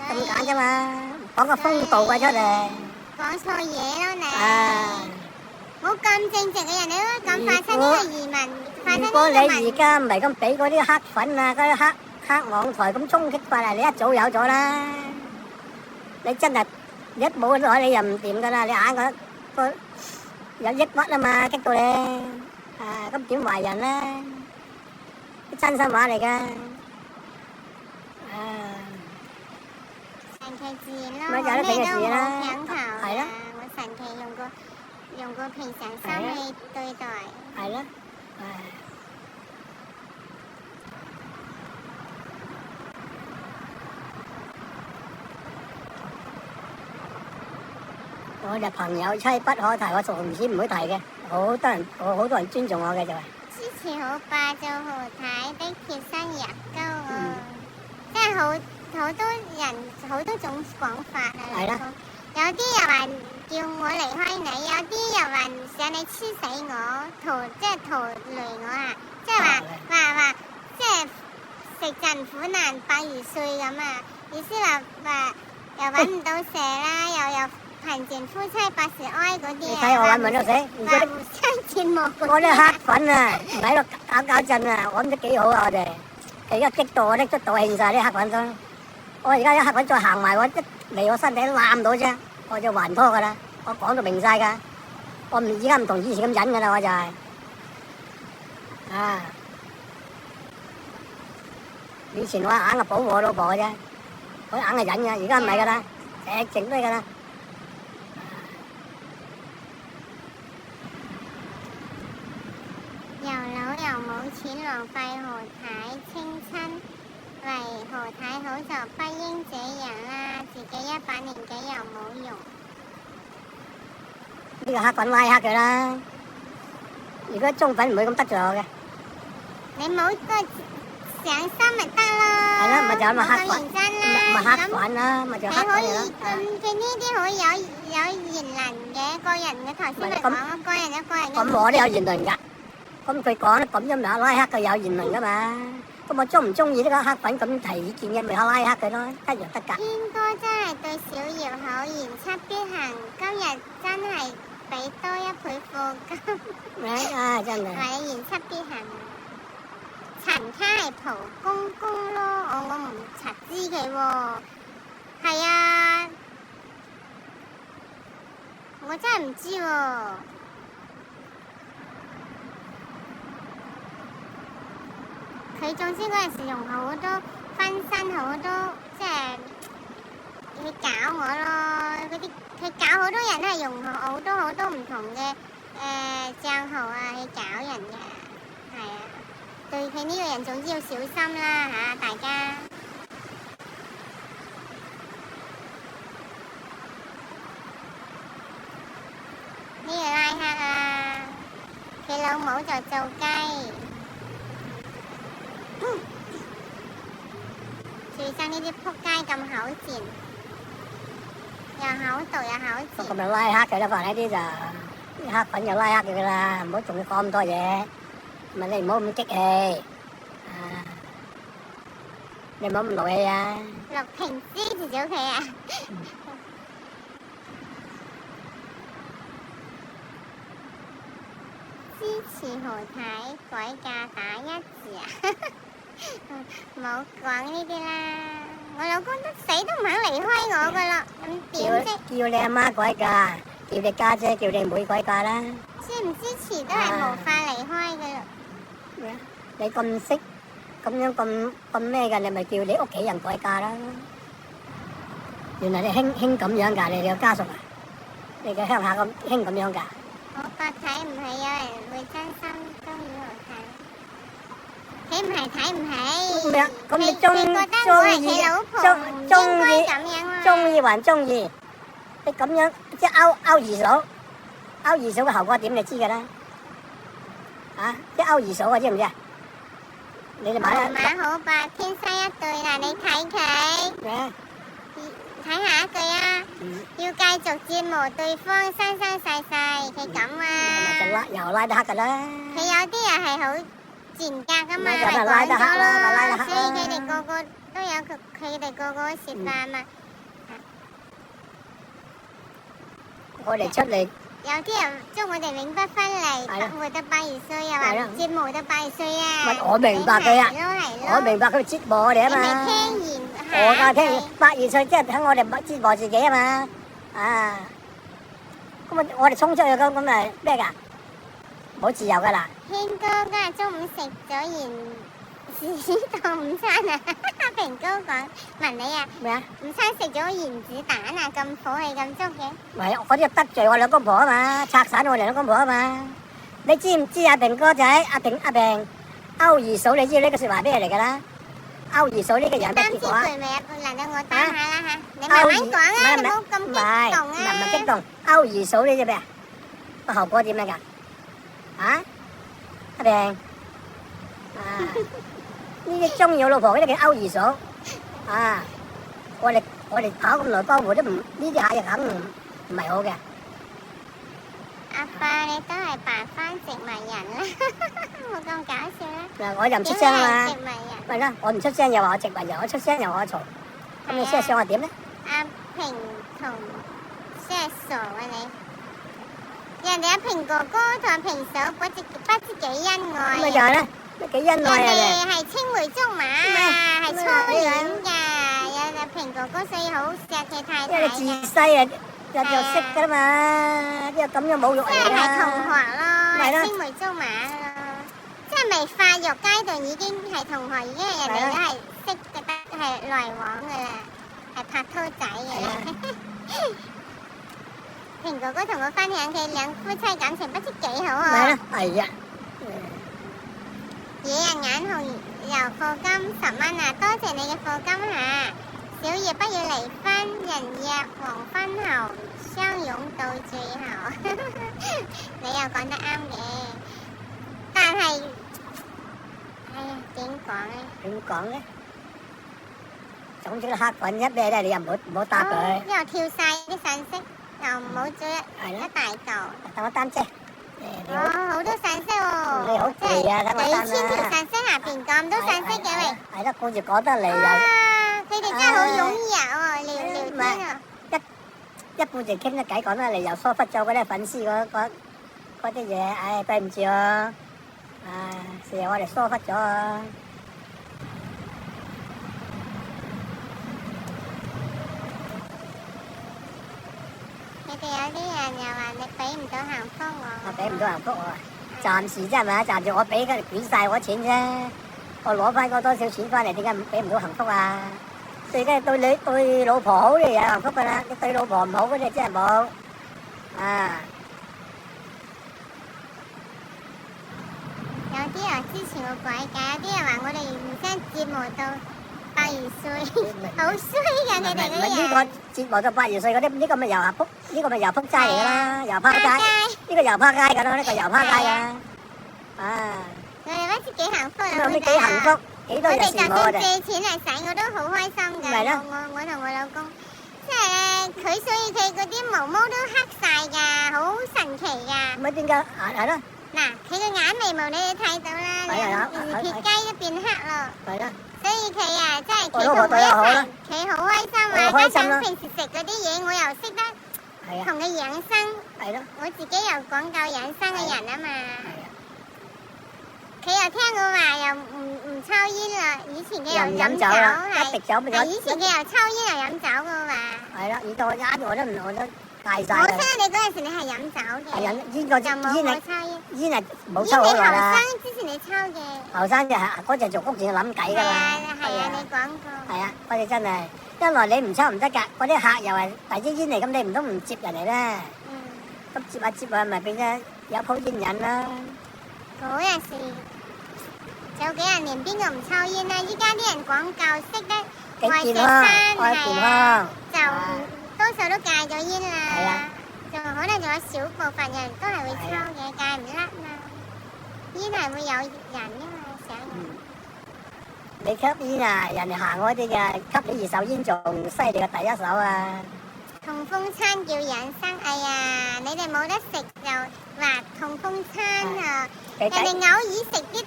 咁簡啫嘛，講個風度嘅出嚟。講錯嘢咯你！我咁正直嘅人，你都咁發生呢個移民，發生呢個問題。如果你而家唔係咁俾嗰啲黑粉啊、嗰啲黑網台咁衝擊過嚟，你一早有咗啦。你真係一冇咗你又唔掂噶啦，你硬個有抑鬱啊嘛，激到你啊，咁點懷孕咧？真心話嚟噶。神奇自然咯，咪有得俾佢自然啦，係咯，我神奇用個平常心去對待。係咯，我哋朋友妻不可提，我從此唔會提嘅。好多人尊重我嘅就係。支持好霸做何太的貼身入溝啊！即係好多人好多種講法啊。係啦。有啲又話叫我離開你，有啲又話唔想你黐死我，逃離我啊！即係話即係食盡苦難百如歲咁啊！意思話又揾唔到蛇啦，又貧賤夫妻百事哀嗰啲啊！你睇我揾唔到蛇，話互相折磨。我啲黑粉啊，唔喺度搞震啊！我諗得幾好啊！我哋而家激到我啲出到氣曬啲黑粉都，我而家啲黑粉再行埋我一嚟我身體攬到啫，我就還拖噶啦！我講到明曬噶，我而家唔同以前咁忍噶啦，我就係以前我硬係保護我老婆嘅啫，我硬係忍嘅，而家唔係噶啦，直情都係噶啦。又老又冇錢浪費何太青春，為何太好就不應這樣啦，自己100年紀又冇用。呢個黑粉拉黑佢啦，如果中粉唔會咁得罪我嘅。你冇個上心咪得咯。係咯，咪就係咪黑粉，認真啦。咪黑粉啦，咪就黑粉咯。佢呢啲好有言論嘅，個人嘅頭先咪講咯，個人有個人嘅。咁我都有言論㗎，咁佢講得咁樣咪拉黑佢有言論㗎嘛。咁我中唔中意呢個黑粉咁提意見嘅咪拉黑佢咯，一樣得㗎。軒哥真係對小瑤好，言出必行，今日真係俾多1倍課金。真係。係言出必行。陳卡係蒲公公咯，我唔察知佢喎。係啊，我真係唔知喎。佢總之嗰陣時用好多分身，好多即係去搞我咯。嗰啲佢搞好多人都係用好多唔同嘅帳號啊去搞人嘅，係啊。對佢呢個人總之要小心啦嚇，大家。呢個拉黑啊，佢老母就做雞。最憎呢啲仆街咁口賤，又口毒又口賤。咁咪拉黑佢啦，凡呢啲就黑粉就拉黑佢噶啦，唔好仲要講咁多嘢。咪你唔好咁激氣，你唔好咁勞氣啊！陸平支持咗佢啊！支持何太改嫁打1字啊！冇講呢啲啦，我老公都死都唔肯離開我噶啦，咁點啫？叫你阿媽改嫁，叫你家姐叫你妹改嫁啦。支唔支持都係無法離開噶啦。你咁識咁樣咁咩㗎？你咪叫你屋企人改嫁啦。原來你興咁樣㗎，你嘅家屬啊，你嘅鄉下咁興咁樣㗎。我覺睇唔起有人會真心中意何太，睇唔係睇唔起。咩啊？咁你中意還中意？你咁樣即係勾二嫂，勾二嫂嘅後果點你知㗎啦？即係勾二嫂啊，知唔知啊？你哋買馬好吧，天生一對嗱，你睇佢。睇下一句啊！要繼續折磨對方，生生世世，佢咁啊！又拉得黑㗎啦！佢有啲人係好賤格㗎嘛，咪拉得黑咯，所以佢哋個個都有佢哋個個説法嘛。我哋出嚟。有啲人祝我哋永不分離，活到80歲，又話折磨到80歲啊！我明白佢啊，我明白佢折磨我哋啊嘛。你咪聽言我梗係聽言，82歲即係等我哋折磨自己啊嘛。咁我哋衝出去咁咪咩㗎？冇自由㗎啦。軒哥今日中午食咗鹽子當午餐啊！平哥講問你啊，咩啊？午餐食咗鹽子蛋啊，咁火氣咁足嘅。喂，嗰啲得罪我兩公婆啊嘛，拆散我兩公婆啊嘛。你知唔知啊？平哥仔，阿平歐二嫂，你知呢個説話咩嚟㗎啦？歐二嫂呢個人咩啱結果啊？知句未啊？輪到我打下啦嚇，你慢慢講啊，你唔好咁唔係激動唔係激啊！動，歐二嫂呢隻咩啊？個後果點樣㗎？啊？阿平啊，呢啲中意我老婆嗰啲叫歐二嫂啊！我哋跑咁耐江湖都唔呢啲下又肯唔係好嘅。阿爸你都係扮翻植物人啦，冇咁搞笑啦。嗱，我就唔出點聲啊嘛解係植，物人？咪啦，我唔出聲又話我植物人，我出聲又話我嘈，咁你先係想我點咧？阿平同即係傻啊你！人哋阿平哥哥同阿平嫂不知幾恩愛咁咪就係咧，都幾恩人愛啊哋係青梅竹馬啊，係初戀㗎。有阿平哥哥所以好錫佢太你，因為太嘅，你自細啊就識㗎啦嘛，呢個咁樣侮辱即係嚟係同學啦。咯，咪咯係青梅竹馬咯，即係未發育階段已經係同學，已經係人哋都係識嘅得係來往㗎啦，係拍拖仔㗎啦。平哥哥同我分享佢兩夫妻感情不知幾好咪啊！啦，係呀，野人眼紅油課金10蚊啊！多謝你嘅課金嚇。小葉不要離婚，人約黃昏後，相擁到最後。你又講得啱嘅，但係，哎呀點講咧？點講咧？總之黑粉一咩咧，你又唔好答佢。又跳晒啲信息，又唔好做一係啦，大嚿。等我擔遮。你好，哦，好多信息喎！你好即係攰啊，等我擔幾千條啦。信息下邊咁多信息嘅喂。係啦，顧住講得嚟又哇！佢哋真係好踴躍喎，聊聊天啊！一半就傾得偈講得嚟，又疏忽咗嗰啲粉絲嗰啲嘢，唉，對唔住啊！唉，成日我哋疏忽咗啊！你哋有啲人又話你俾唔到幸福我我，俾唔到幸福我啊！暫時啫係咪啊？暫時我俾佢捲晒我錢啫，我攞翻嗰多少錢翻嚟，點解俾唔到幸福啊？最緊係對老婆好嘅有幸福噶啦，你對老婆唔好嗰啲真係冇啊！有啲人支持我改革，有啲人話我哋互相折磨到80歲，好衰㗎你哋嗰啲人。呢個節目就80歲嗰啲，呢個咪又係撲，呢個咪又撲街嚟噶啦，又趴街，呢個又趴街噶啦，呢個又趴街噶，啊！我哋不知幾幸福啊！有咩幾幸福？幾多我哋就人羨慕我哋？算借錢嚟使，我都好開心㗎。咪咯我同我老公，即係佢，所以佢嗰啲毛毛都黑晒㗎，好神奇㗎。咪點解？係咯，嗱，佢個眼眉毛你哋睇到啦，係啊連撇雞都變黑咯。係咯，所以佢啊，真係我都佢同我一覺得好啦齊，佢好開心啊！我開心啦加上平時食嗰啲嘢，我又識得係啊，同佢養生，係咯，我自己又講究養生嘅人啊嘛。係啊，佢又聽我話又唔抽煙啦，以前佢又唔又飲飲酒啦，一係滴酒咪係以前佢又抽煙又飲酒嘅嘛。係啦，而到我我都戒晒我㗎啦。聽你嗰陣時你係飲酒嘅，係飲煙個就冇煙係我抽煙。煙係冇煙抽好你耐啦，後生之前你抽嘅，後生就係嗰陣做屋仲要諗計㗎嘛。係啊係啊，你講過。係啊，我哋真係一來你唔抽唔得㗎，嗰啲客又係遞支煙嚟，咁你唔通唔接人嚟咧？嗯，咁接下接下咪變咗有鋪煙癮啦。嗰陣時早幾廿年邊個唔抽煙啊？依家啲人講究識得愛食幾健康，生，愛健係啊，康。就多數都戒咗煙係啊啦。仲可能仲有少部分人都係會抽嘅，戒唔甩嘛。煙係會有人噶嘛，想嗯你吸煙啊，人哋行開啲嘅，吸你二手煙仲犀利過第一手啊！痛風餐叫養生，哎呀，你哋冇得食就話痛風餐啊！佢人哋偶爾食啲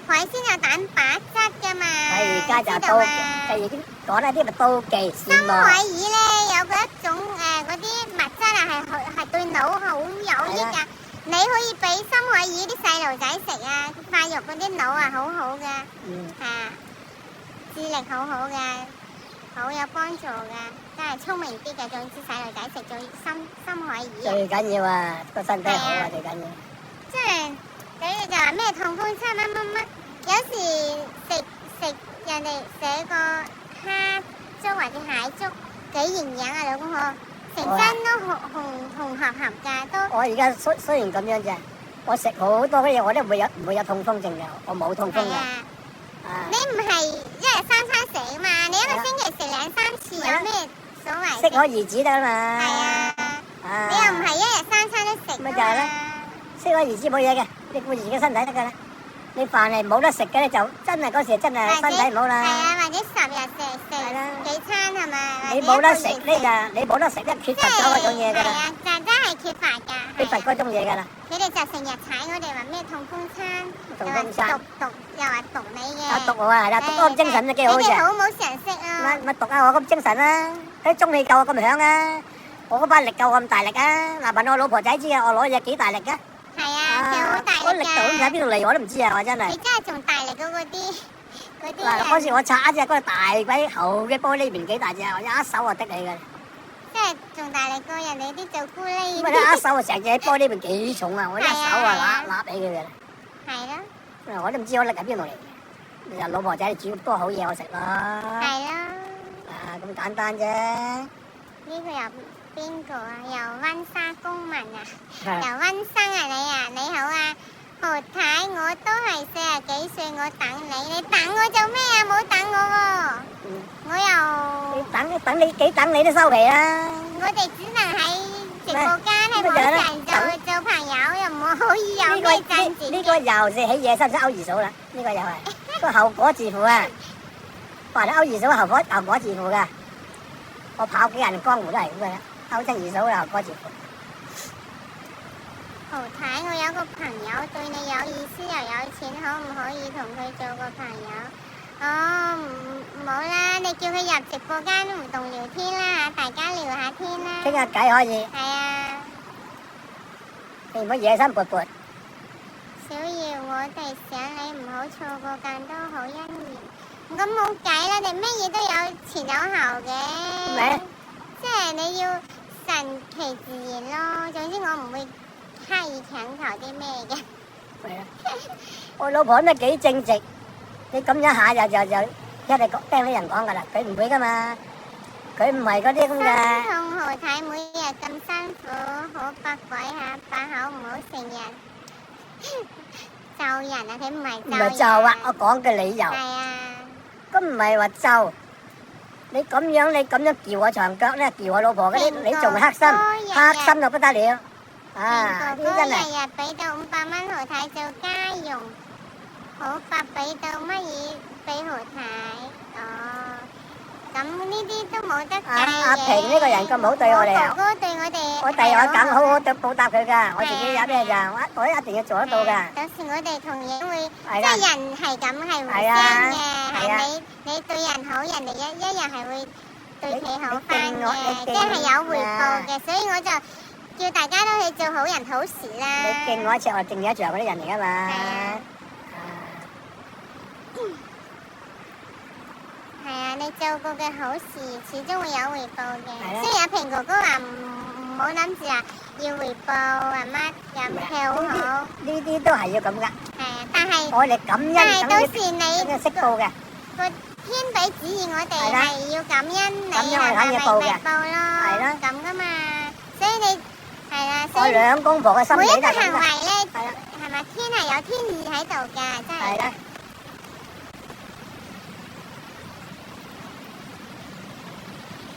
海鮮有蛋白質噶嘛，佢而家就知道妒啊佢已經講啦，啲咪妒忌羨深慕。海魚咧有嗰一種嗰啲物質啊，係對腦好有益係㗎。你可以俾深海魚啲細路仔食啊，發育嗰啲腦啊好好㗎，嗯，智力好好㗎，好有幫助㗎，真係聰明啲嘅。總之細路仔食咗深海魚，最緊要啊，個身體好啊，最緊要。即係佢哋就話咩痛風餐乜乜乜，有時食人哋寫個蝦粥或者蟹粥幾營養啊，老公呵，成身都紅合合㗎，都我而家雖然咁樣啫，我食好多嘅嘢，我都唔會有痛風症嘅，我冇痛風嘅。係啊！啊你唔係，因為日三餐食啊嘛，你一個星期食2-3次有咩所謂？適可而止得啦嘛。係啊，你又唔係一日三餐都食。咪就係咯，適可而止冇嘢嘅，你顧住自己身體得㗎啦。你凡係冇得食嘅咧，就真係嗰時真係身體唔好啦。係啊，或者10日食幾餐係咪？你冇得食呢就你冇得食，一缺乏咗嗰種嘢㗎啦。係啊，就真係缺乏㗎。缺乏嗰種嘢㗎啦。佢哋就成日踩我哋話咩痛風餐，又話毒你嘅。有毒我啊，係啦，毒安精神都幾好嘅。你哋好冇常識啊！咪毒下我咁精神啦，啲中氣夠我咁響啊，我嗰把力夠我咁大力啊！嗱，問我老婆仔知啊，我攞嘢幾大力㗎？係啊，佢好大力㗎。我力度都唔知喺邊度嚟，我都唔知啊！我真係。你真係仲大力過嗰啲。嗱，嗰時我拆一隻嗰個大鬼厚嘅玻璃瓶幾大隻，我一手就的你㗎。即係仲大力過人哋啲做咕喱。咁啊！一手啊，成隻玻璃瓶幾重啊！我一手啊，揦起佢嘅。係咯。我都唔知我力喺邊度嚟。就老婆仔煮咁多好嘢我食咯。係咯。啊，咁簡單啫。呢個又邊個啊？又溫莎公民啊？又溫生啊你啊？你好啊，何太，我都係40幾歲，我等你，你等我做咩啊？冇等我喎。我又。你等你都收皮啦。我哋只能喺直播間喺網上做朋友，又唔可以有咩爭錢。呢個又是起嘢，使唔使勾二嫂啦？呢個又係個後果自負啊！話你勾二嫂後果自負噶。我跑幾人江湖都係咁嘅啦，勾親二嫂嘅後果自負。豪太，我有個朋友對你有意思又有錢，可唔可以同佢做個朋友？哦，唔好啦，你叫佢入直播間互動聊天啦，大家聊下天啦。傾下偈可以。係啊。你唔好野心勃勃。小瑤，我哋想你唔好錯過更多好姻緣。咁冇計啦，你咩嘢都有前有後嘅。咩？即係你要順其自然咯。總之我唔會刻意強求啲咩嘅。係啊。我老婆都幾正直。你咁一下就一定聽啲人講噶啦，佢唔會噶嘛，佢唔係嗰啲咁嘅。心痛豪太每日咁辛苦，好百鬼下把口唔好成日咒人啊！佢唔係咒人。唔係咒啊！我講嘅理由。係啊。咁唔係話咒，你咁樣撬我牆腳咧，撬我老婆嗰啲，你仲黑心，黑心到不得了。啊！哥哥日日俾到500蚊豪太做家用。好白俾到乜嘢俾豪太哦，咁呢啲都冇得計嘅。阿平呢個人咁好對我哋啊！哥哥對我哋，我第日我梗好好對報答佢噶，我自己有咩就我一定要做得到噶。有時我哋同樣會，即係人係咁係互相嘅，係你對人好，人哋一樣係會對你好翻嘅，即係有回報嘅，所以我就叫大家都去做好人好事啦。你敬我一尺，我敬你一丈嗰啲人嚟噶嘛。係啊，你做過嘅好事始終會有回報嘅。雖然阿平哥哥話唔好諗住話要回報，話乜又好好。呢啲都係要咁噶。係啊，但係我哋感恩，但係到時你識報嘅個天俾旨意，我哋係要感恩你係咪報咯？係咯，咁噶嘛。所以你係啦，我兩公婆嘅心理都係咁噶。每一個行為咧，係咪天係有天意喺度㗎？真係。係啦。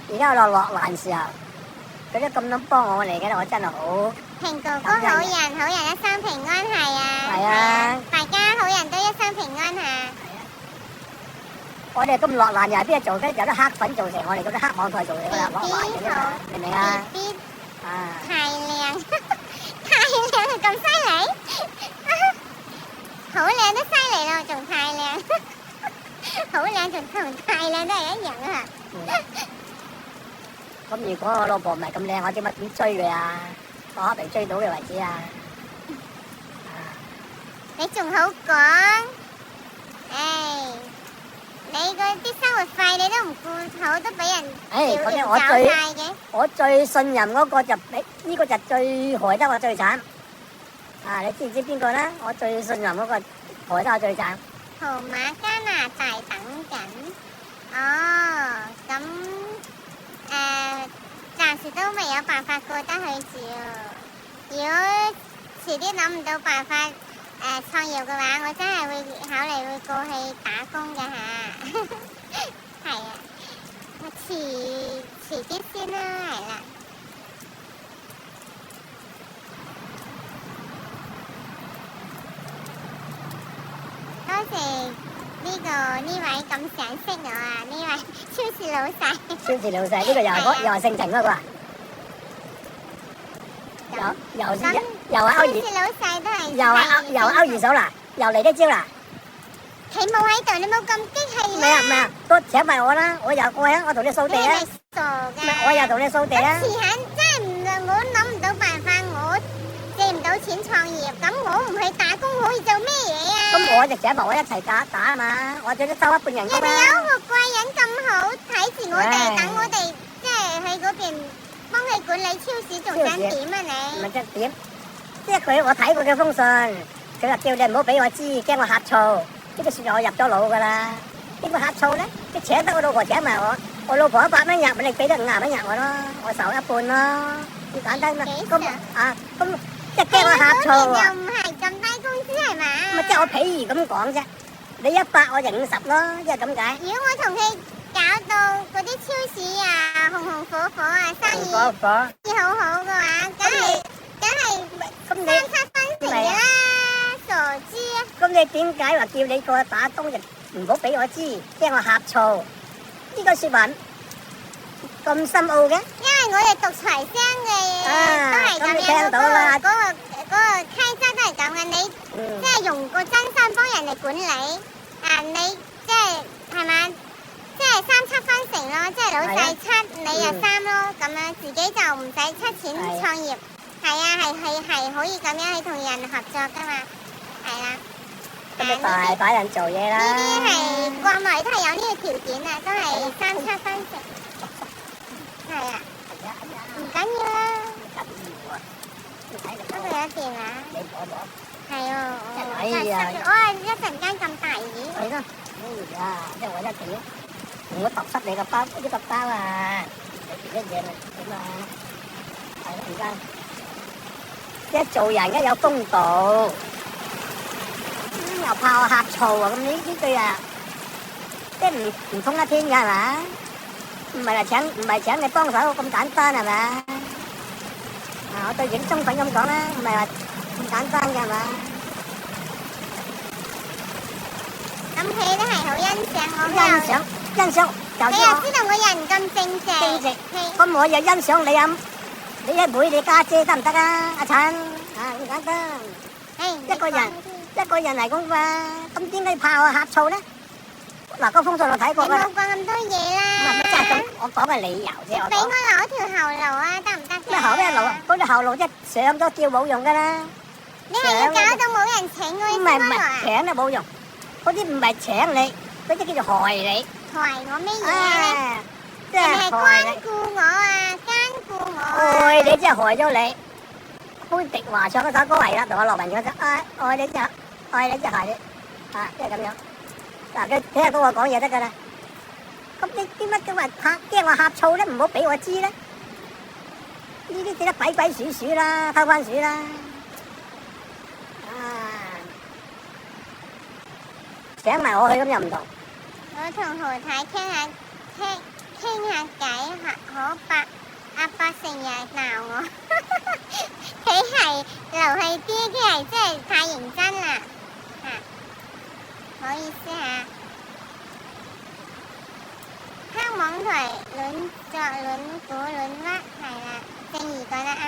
而家我落難時候，佢都咁樣幫我嚟嘅，我真係好。平哥哥好人，好人一生平安係啊！係啊！大家好人都一生平安嚇。係啊！我哋咁落難又係邊度做嘅？有啲黑粉做成，我哋嗰啲黑網台做嚟㗎啦，網壞嘅啦，明唔明啊？啊！太靚，太靚咁犀利，好靚都犀利咯，仲太靚，好靚仲同太靚都係一樣啊！咁如果我老婆唔係咁靚，我點追佢啊？我可未追到嘅為止啊！你仲好講？唉，你嗰啲生活費你都唔顧好，都俾人找晒嘅。我最信任嗰個就俾呢個就最害得我最慘。啊，你知唔知邊個咧？我最信任嗰個害得我最慘。號碼加拿大等緊。哦，咁。暫時都未有辦法過得去住。如果遲啲諗唔到辦法創業嘅話，我真係會考慮會過去打工㗎嚇。係啊，我遲啲先啦，係啦。多謝呢位咁賞識我啊！呢位超市老細。超市老細呢個又係姓程嗰個啊？又係歐二，超市老細都係又歐二嫂啦，又嚟得招啦。佢冇喺度，你冇咁激氣唔係啊，都請埋我啦，我同你掃地啊。你傻㗎？我又同你掃地啊。遲下真係我諗唔到辦法，我借唔到錢創業，咁我唔去打工可以做咩嘢啊？咁我就請埋我一齊打啊嘛，我最多收一半人工啦。人哋有個貴人咁好睇住我哋，等我哋即係去嗰邊幫佢管理超市，仲想點啊你？唔係點？即係我睇佢嘅封信，佢話叫你唔好俾我知，驚我呷醋。呢個説話我入咗腦㗎啦。呢個呷醋咧，即請得我老婆請埋我老婆100蚊入，你俾得50蚊入我咯，我受一半咯，咁簡單啦。咁即係驚我呷醋啊！又唔係咁低工資係嘛？咪即係我譬如咁講啫，你100我就50咯，即係咁解。如果我同佢搞到嗰啲超市啊紅紅火火啊，生意好好嘅話，梗係3-7分成嘅啦，傻豬啊！咁你點解話叫你過去打工就唔好俾我知，驚我呷醋？呢個説話咁深奧嘅？因為我哋讀財商嘅都係咁樣，嗰個規則都係咁嘅。你即係用個真心幫人哋管理，你即係嘛？即係3-7分成咯，即係老細7，你又3咯，咁樣自己就唔使出錢創業。係啊，係可以咁樣去同人合作噶嘛，係啦。咁你大把人做嘢啦。呢啲係國內都係有呢個條件啊，都係3-7分成。係啊，唔緊要啦。不過有電話。係喎，我一陣間咁大雨。係咯，即係我一定唔好揼濕你個包，呢個包啊，你啲嘢咪點啊？係咯，而家一做人一有風度，又怕我呷醋啊！咁呢句啊，即係唔通一天㗎係嘛？唔係請你幫手咁簡單係嘛？我對住啲中粉咁講啦，唔係話咁簡單㗎係嘛？咁佢都係好欣賞我。欣賞。你又知道我人咁正直。咁我又欣賞你啊！你阿妹你家姐得唔得啊？阿陳咁簡單。一個人嚟講嘛，咁點解怕我呷醋咧？嗱，個封信我睇過啦。你冇講咁多嘢啦。唔係真係咁，我講嘅理由啫。俾我留條後路啊，得唔得？咩路啊？嗰條後路即係上咗叫冇用㗎啦。你係要搞到冇人請我先得唔係請都冇用，嗰啲唔係請你，嗰啲叫做害你。害我咩嘢啊？即係關顧我啊，奸顧我啊！害你即係害咗你。潘迪華唱嗰首歌係啦，同我羅文唱嗰首愛你即係害你，即係咁樣。嗱，佢聽下嗰個講嘢得㗎啦。咁你點解咁話驚我呷醋咧？唔好俾我知咧。呢啲只得鬼鬼祟祟啦，偷番薯啦。請埋我去咁又唔同。我同何太傾下偈，可伯阿伯成日鬧我，佢係流氣啲，佢係真係太認真啦，唔好意思嚇。香網台亂作亂估亂屈，係啦，正義講得啱。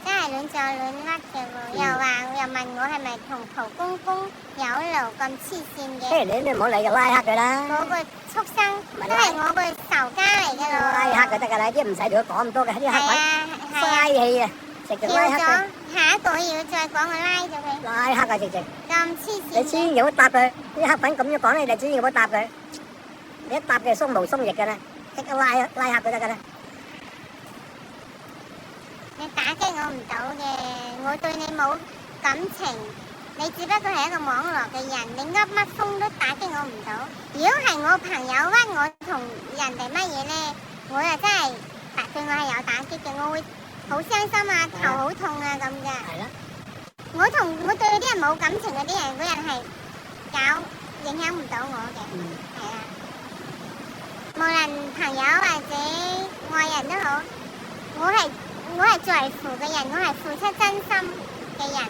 真係亂作亂屈嘅喎，又問我係咪同蒲公公有路咁黐線嘅？你唔好理就拉黑佢啦。嗰個畜生都係我個仇家嚟嘅咯。拉黑佢得㗎啦，啲唔使同佢講咁多嘅，啲黑粉嘥氣啊，直接拉黑佢。下一個要再講我拉咗佢。拉黑啊，直直。咁黐線。你千祈唔好答佢，啲黑粉咁樣講你，你千祈唔好答佢。你一答佢鬆毛鬆翼㗎啦，即刻拉黑佢得㗎啦。你打擊我唔到嘅，我對你冇感情，你只不過係一個網絡嘅人，你噏乜風都打擊我唔到。如果係我朋友屈我同人哋乜嘢咧，我就真係對我係有打擊嘅，我會好傷心啊，頭好痛啊咁嘅。係啦，我對啲人冇感情嗰啲人，嗰人係影響唔到我嘅，係啊。無論朋友或者愛人都好，我係在乎嘅人，我係付出真心嘅人，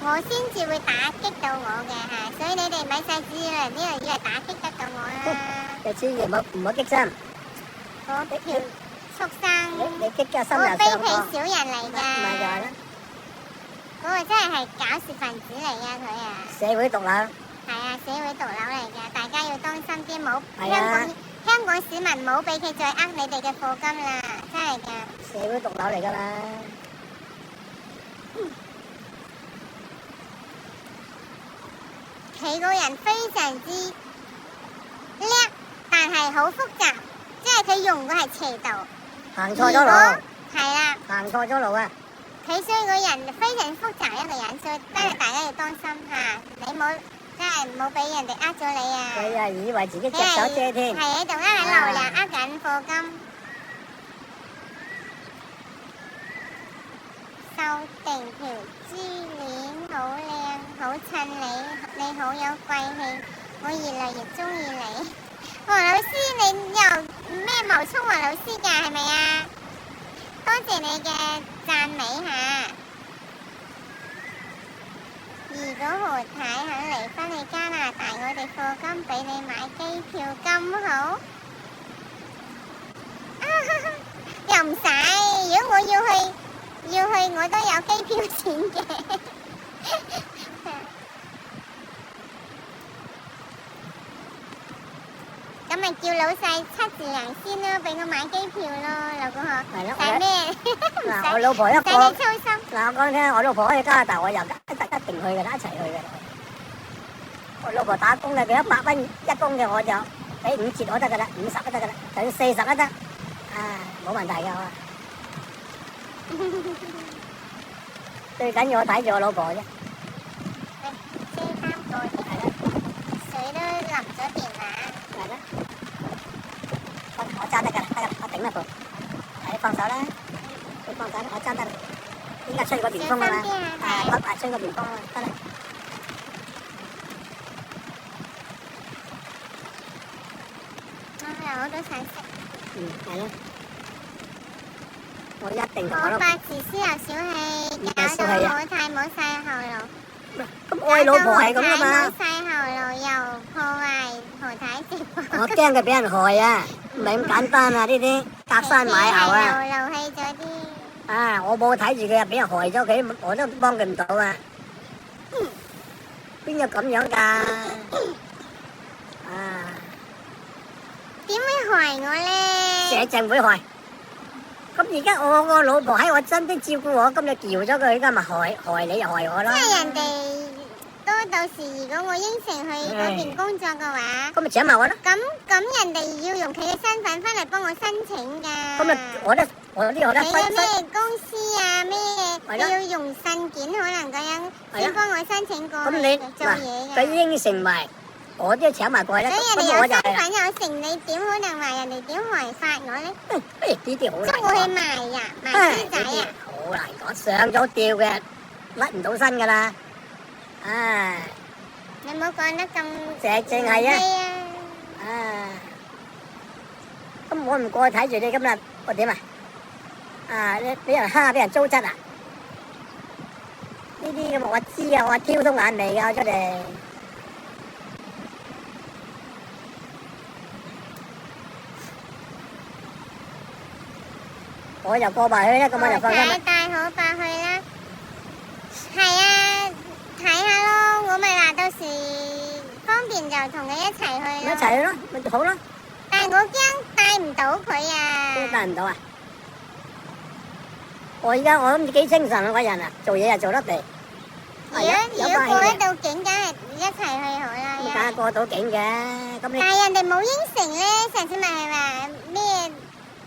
我先至會打擊到我嘅嚇。所以你哋咪使指意呢樣嘢打擊得到我啦。你千祈唔好激心。嗰條畜生，你激嘅心嗰個卑又上鄙小人嚟㗎。咪就係啦。嗰個真係搞事分子嚟㗎佢啊！社會毒瘤。係啊，社會毒瘤嚟㗎，大家要當心啲，冇係啊香港市民冇俾佢再呃你哋嘅課金啦，真係㗎。社會毒瘤嚟㗎啦。佢個人非常之叻，但係好複雜，即係佢用嘅係邪道。行錯咗路。係啦。行錯咗路啊！佢所以個人非常複雜一個人，所以真係大家要當心嚇，你冇真係唔好俾人哋呃咗你啊！佢啊以為自己隻手遮天。係喺度呃緊流量，呃緊課金。收定條珠鏈好靚，好襯你，你好有貴氣，我越嚟越中意你。黃老師，你又咩冒充黃老師㗎？係咪啊？多謝你嘅讚美嚇。如果何太肯離婚去加拿大，我哋課金俾你買機票咁好。又唔使，如果我要去我都有機票錢嘅。咁咪叫老細7字零先咯，俾我買機票咯，老公嗬。係咯。使咩？嗱，我老婆一個。使你操心。嗱，我講聽，我老婆去加拿大，我又一定去嘅啦，一齊去嘅。我老婆打工嘅，俾100蚊一工嘅，我就俾5折我得㗎啦，50都得㗎啦，就算40都得，冇問題㗎我。最緊要我睇住我老婆啫。車3個啫。係啦。水都淋咗電話。係啦。我揸得㗎啦，得㗎啦，我頂得住。你放手啦，你放手啦，我揸得啦。依家吹個電風啊嘛，吹個電風啊嘛，得啦。我都想識。係咯。我一定同我老婆。我發自私又小氣，搞到我太冇晒後路。咁愛老婆係咁噶嘛？冇晒後路又破壞何太直播。我驚佢俾人害啊，唔係咁簡單啊！呢啲隔山買牛啊！漏氣咗啲。我冇睇住佢啊，俾人害咗佢，我都幫佢唔到啊！邊有咁樣㗎？點會害我咧？社政會害。咁而家我個老婆喺我身邊照顧我，咁你撬咗佢，而家咪害你又害我咯。即係人哋到時如果我應承去嗰邊工作嘅話，咁咪請埋我咯。咁人哋要用佢嘅身份翻嚟幫我申請㗎。咁咪我都你有咩公司啊咩？你要用信件可能咁樣先幫我申請過去做嘢嘅。佢應承埋，我都要請埋過去啦。所以人哋有身份有成，你點可能話人哋點害法我咧？呢啲好難講。捉我去賣呀，賣豬仔啊！好難講，上咗吊嘅，甩唔到身噶啦。你唔好講得咁正係啊！咁我唔過去睇住你今日，我點啊？你俾人蝦，俾人糟質啊？呢啲咁我知啊，我挑通眼眉㗎出嚟。我就過埋去啦，咁我就放心啦。帶好白去啦。係啊，睇下咯，我咪話到時方便就同佢一齊去咯。一齊去咯，咪好咯。但係我驚帶唔到佢啊。都帶唔到啊！我而家我諗幾精神啊，嗰人啊，做嘢又做得嚟。如果過得到境，梗係一齊去好啦。梗係過到境嘅，咁你。但係人哋冇應承咧，上次咪係話咩？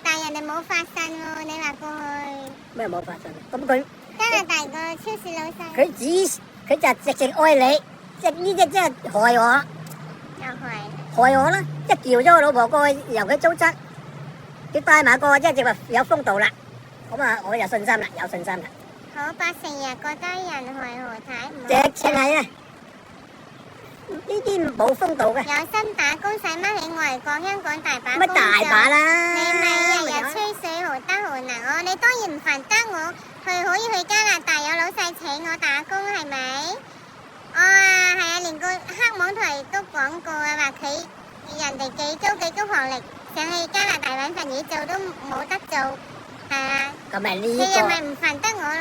但係人哋冇發信喎，你話過去。咩冇發信？咁佢加拿大個超市老細。佢就直情愛你，即係呢啲真係害我。又害。害我啦！一叫咗我老婆過去，由佢糟質，佢帶埋個即係直話有風度啦，咁啊我有信心啦，有信心啦。河伯成日覺得人害何太唔好，直情係啊！呢啲冇風度嘅，有心打工使乜喺外國？香港大把乜工作。大把啦！你咪日日吹水，何德何能哦？你當然唔煩得我可以去加拿大，有老細請我打工係咪？係啊，連個黑網台都講過啊，話佢人哋幾高學歷，想去加拿大揾份嘢做都冇得做，係啊。咁咪呢你又咪唔煩得我咯？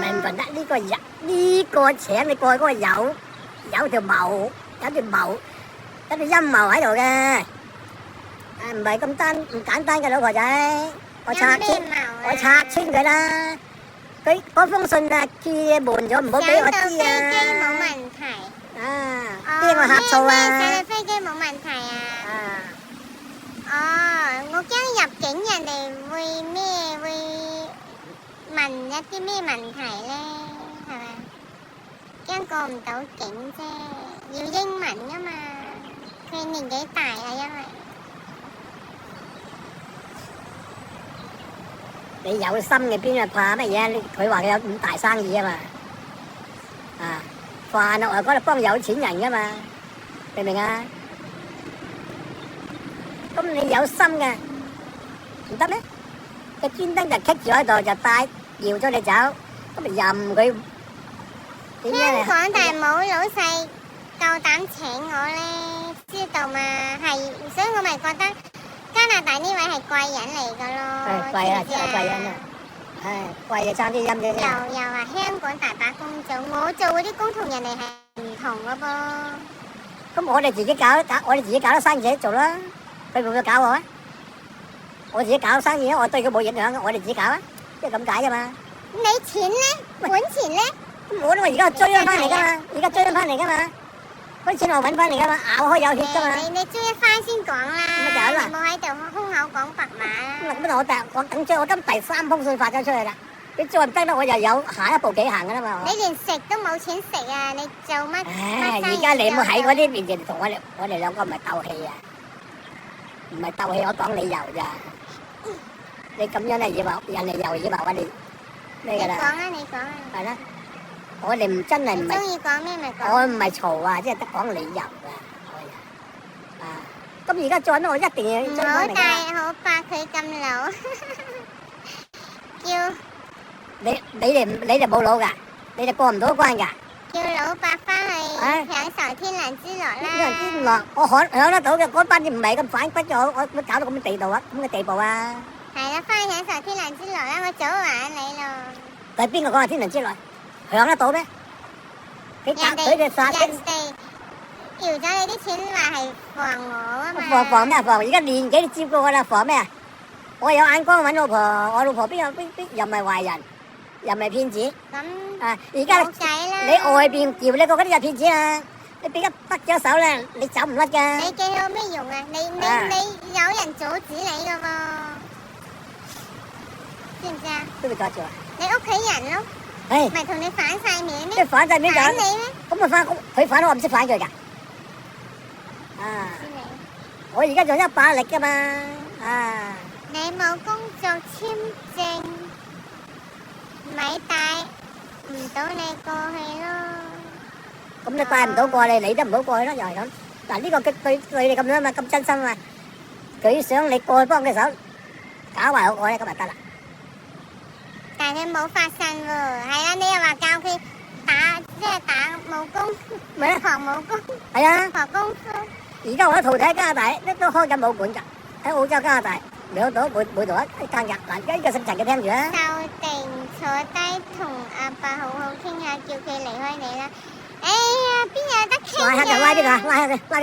咪唔覺得呢個人呢個請你過去嗰個有條謀，有條陰謀喺度嘅，唔係咁唔簡單嘅老婆仔，我拆穿佢啦。佢嗰封信啊，寄嘢瞞咗，唔好俾我知啊。上到飛機冇問題。邊個呷醋啊？上到飛機冇問題啊。我驚入境人哋會問一啲咩問題咧，係咪？驚過唔到境啫，要英文噶嘛。佢年紀大啊，因為你有心嘅邊個怕乜嘢？佢話佢有咁大生意啊嘛，飯啊外國度幫有錢人噶嘛，明唔明啊？咁你有心嘅唔得咩？佢專登就棘住喺度就帶搖咗你走，咁咪任佢點樣香港但係冇老細夠膽請我咧，知道嘛？係，所以我咪覺得加拿大呢位係貴人嚟噶咯。貴啊，真係貴人啊！貴就差啲陰啫。又話香港大把工做，我做嗰啲工同人哋係唔同噶噃。咁我哋自己搞，我哋自己搞得生意自己做啦，佢會唔會搞我啊？我自己搞生意，我對佢冇影響，我哋自己搞啊，即係咁解噶嘛。你錢咧？本錢咧？我都話而家追翻嚟噶嘛，而家追翻嚟噶嘛，嗰啲錢我揾翻嚟噶嘛，咬開有血噶嘛。你追一翻先講啦，咁咪就係啦，你冇喺度空口講白話啦。咁我等追，我今第3封信發咗出去啦，你再唔得啦，我又有下一步幾行噶啦嘛。你連食都冇錢食啊！你做乜？而家你冇喺嗰啲面前同我哋兩個唔係鬥氣啊，唔係鬥氣，我講理由咋。你咁樣咧，以為人哋又以為我哋咩噶啦？你講啊！係啦，我哋唔真係唔係。中意講咩咪講。我唔係嘈啊，即係得講理由噶。咁而家再我一定要追翻嚟。唔好帶好怕佢咁老，叫你哋冇腦噶，你哋過唔到關噶。叫老伯翻去享受天倫之樂啦。天倫之樂，我享得到嘅，嗰班嘢唔係咁反骨嘅，我搞到咁嘅地步啊，咁嘅地步啊。係啦，翻去享受天倫之樂啦，我早話你咯。但係邊個講係天倫之樂？享得到咩？佢哋殺人哋搖咗你啲錢，話係防我啊嘛。防咩？防而家年紀都照顧我啦，防咩啊？我有眼光揾老婆，我老婆邊又唔係壞人，又唔係騙子。咁而家冇計啦。你外邊搖你個嗰啲就騙子啊！你俾一得咗手咧，你走唔甩噶。你記有咩用啊？你有人阻止你噶喎，知唔知啊？邊個阻住啊？你屋企人咯。咪同你反晒面咩？即係反晒面就反你咩？咁咪反佢反我唔識反佢㗎。我而家仲一把力㗎嘛。你冇工作簽證，咪帶唔到你過去咯。咁你帶唔到過嚟，你都唔好過去咯，又係咁。嗱呢個對你咁樣嘛，咁真心啊，佢想你過去幫佢手，搞壞我咧，咁就得啦。但係佢冇發生喎，係啊！你又話教佢打武功，學武功，係啊，學功夫。而家我啲徒弟喺加拿大都開緊武館㗎，喺澳洲加拿大兩度每度一間㗎。嗱，而家呢個姓陳嘅聽住啊。就定坐低同阿伯好好傾下，叫佢離開你啦。哎呀，邊有得傾㗎？拉下佢，拉邊度啊？拉下佢，拉佢。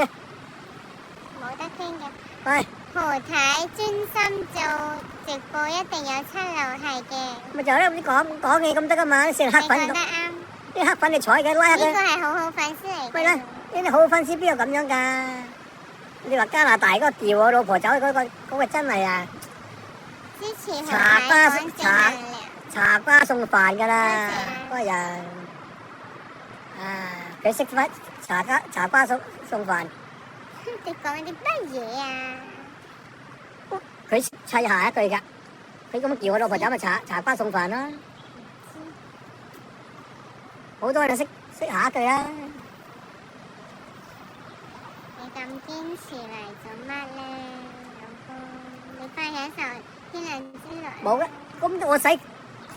冇得傾嘅。喂。何太專心做直播，一定有出路，係嘅。咪就係咯，講嘢咁得噶嘛，啲黑粉。你覺得啱？啲黑粉你睬佢，拉下佢。呢個係好粉絲嚟。咪啦，呢啲好粉絲邊有咁樣噶？你話加拿大嗰個調我老婆走嗰個真係啊！支持何太講正能量。茶瓜送飯噶啦，嗰個人。佢識翻茶瓜送飯。你講啲乜嘢啊？佢佢砌下一句㗎，佢咁叫我老婆走咪茶花送飯咯，好多人都識下一句啦。你咁堅持嚟做乜咧，老公？你快享受天倫之樂。冇嘅，咁我使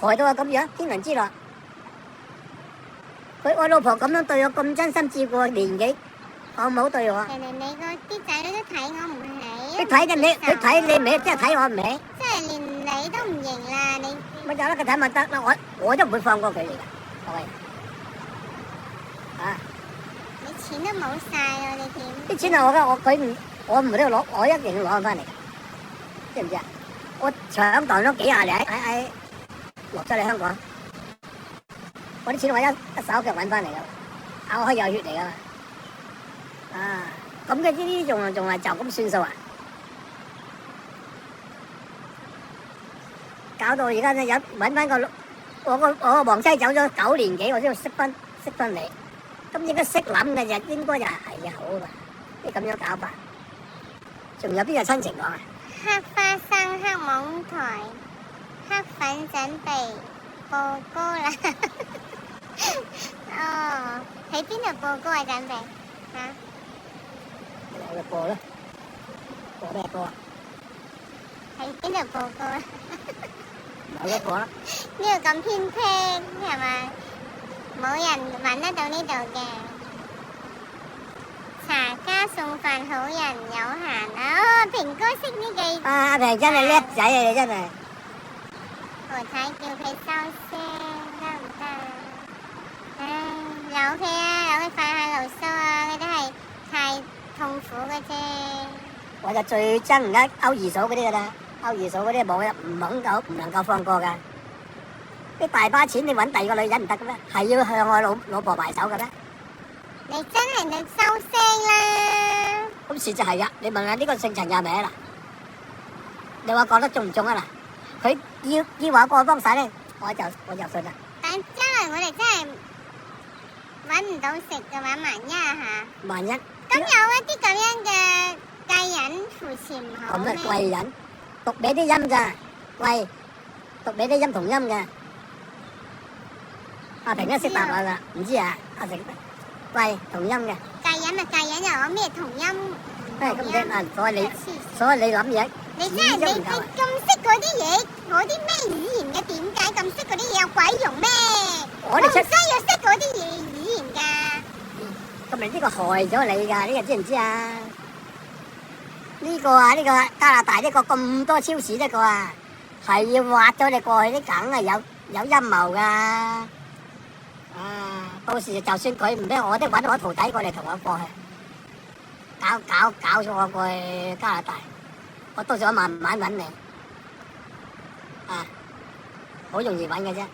害到我咁樣天倫之樂。我老婆咁樣對我咁真心照顧我年紀，好唔好對我？人哋你個啲仔女都睇我唔起。佢睇你，佢睇你唔起，即係睇我唔起。即係連你都唔認啦，你咪就啦，佢睇咪得啦，我都唔會放過佢嚟㗎，各位。啊！你錢都冇晒喎，你點？啲錢係我嘅，我唔喺度攞，我一定要攞翻嚟㗎，知唔知啊？我搶蕩咗幾廿年喺落咗嚟香港，我啲錢我一手腳揾翻嚟㗎，咬開有血嚟㗎嘛。啊！咁嘅呢啲仲係就咁算數啊？搞到而家咧有揾翻個我個黃妻走咗9年幾，我先識翻你。咁應該識諗嘅就應該就係好啊！你咁樣搞法，仲有邊個親情講啊？黑花生、黑網台、黑粉準備播歌啦！哦，喺邊度播歌啊？準備嚇？有就播啦，播咩歌啊？喺邊度播歌啊？有得播啦。呢度咁偏僻係咪？冇人揾得到呢度嘅。茶家送飯好人有閒哦，平哥識呢句。阿平真係叻仔啊！你真係。何太叫佢收聲得唔得？唉，由佢啊，由佢發下牢騷啊，佢都係太痛苦嘅啫。我就最憎而家勾二嫂嗰啲噶啦，勾二嫂嗰啲冇唔能夠放過㗎。啲大把錢你揾第二個女人唔得嘅咩？係要向我老婆埋手嘅咩？你真係你收聲啦！咁事實係呀，你問下呢個姓陳嘅名啦，你話講得中唔中啊嗱？佢要話我幫手咧，我就信啦。但將來我哋真係揾唔到食嘅話，萬一啊嚇。萬一咁有一啲咁樣嘅貴人扶持唔好咁咩？嘅貴人，讀俾啲音咋？喂，讀俾啲音同音嘅。阿平一識答我啦，唔知啊？阿成，喂，同音嘅。貴人咪貴人，又有咩同音？咁啫啊！所以你諗嘢，你真係你咁識嗰啲嘢，嗰啲咩語言嘅？點解咁識嗰啲嘢有鬼用咩？我哋唔需要識嗰啲語言㗎。咁咪呢個害咗你㗎？呢個知唔知啊？呢個加拿大呢個咁多超市呢個啊，係要挖咗你過去啲，梗係有陰謀㗎。到時就算佢唔俾我，都揾我徒弟過嚟同我過去，搞咗我過去加拿大，我到時我慢慢揾你，好容易揾嘅啫。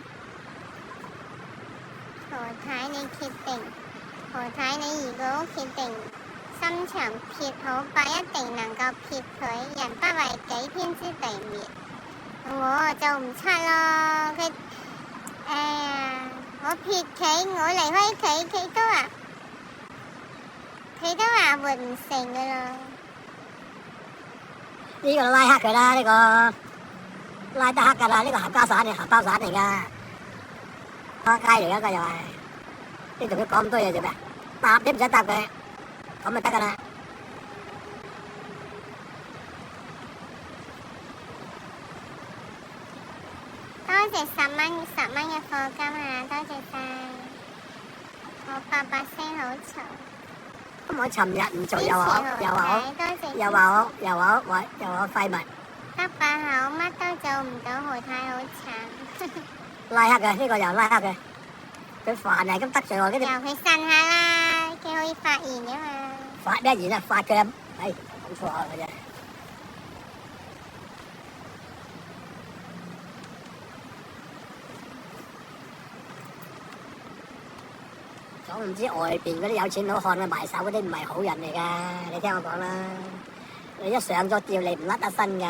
何太你決定，何太你如果決定心腸撇好白，一定能夠撇佢，人不為己，天誅地滅。我做唔出咯，佢，哎呀，我撇佢，我離開佢，佢都話活唔成噶咯。呢個拉黑佢啦，呢個拉得黑噶啦，呢個合家散合包散嚟噶，花街嚟噶又係，你同佢講咁多嘢做咩？答你唔使答佢，咁咪得噶啦。多謝10蚊嘅課金啊！多謝晒，我8聲好嘈。咁我尋日唔做又話我廢物。得把口，乜都做唔到，何太好慘。拉黑嘅呢個又拉黑嘅，佢煩係咁得罪我，跟住由佢呻下啦，佢可以發言噶嘛。發咩言啊？發佢講錯嘅啫。總唔知外邊嗰啲有錢佬看佢埋手嗰啲唔係好人嚟噶，你聽我講啦。你一上咗吊，你唔甩得身噶。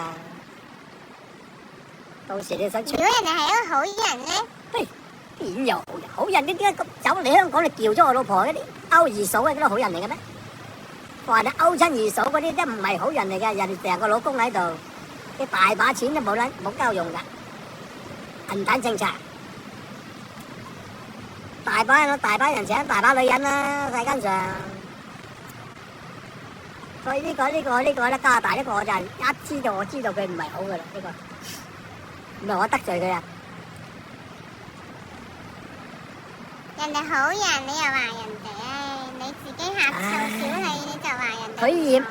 到時你想如果人哋係一個好人咧，點有好人？好人你點解咁走嚟香港你撬咗我老婆嗰啲勾二嫂嗰啲好人嚟嘅咩？話你勾親二嫂嗰啲都唔係好人嚟嘅，人哋成個老公喺度，你大把錢都冇夠用㗎，銀彈政策，大把人請大把女人啦，世間上。所以呢個咧，加拿大呢個我就一知道，我知道佢唔係好㗎啦，呢個唔係我得罪佢啊。人哋好人，你又話人哋，你自己呷醋小氣，你就話人哋。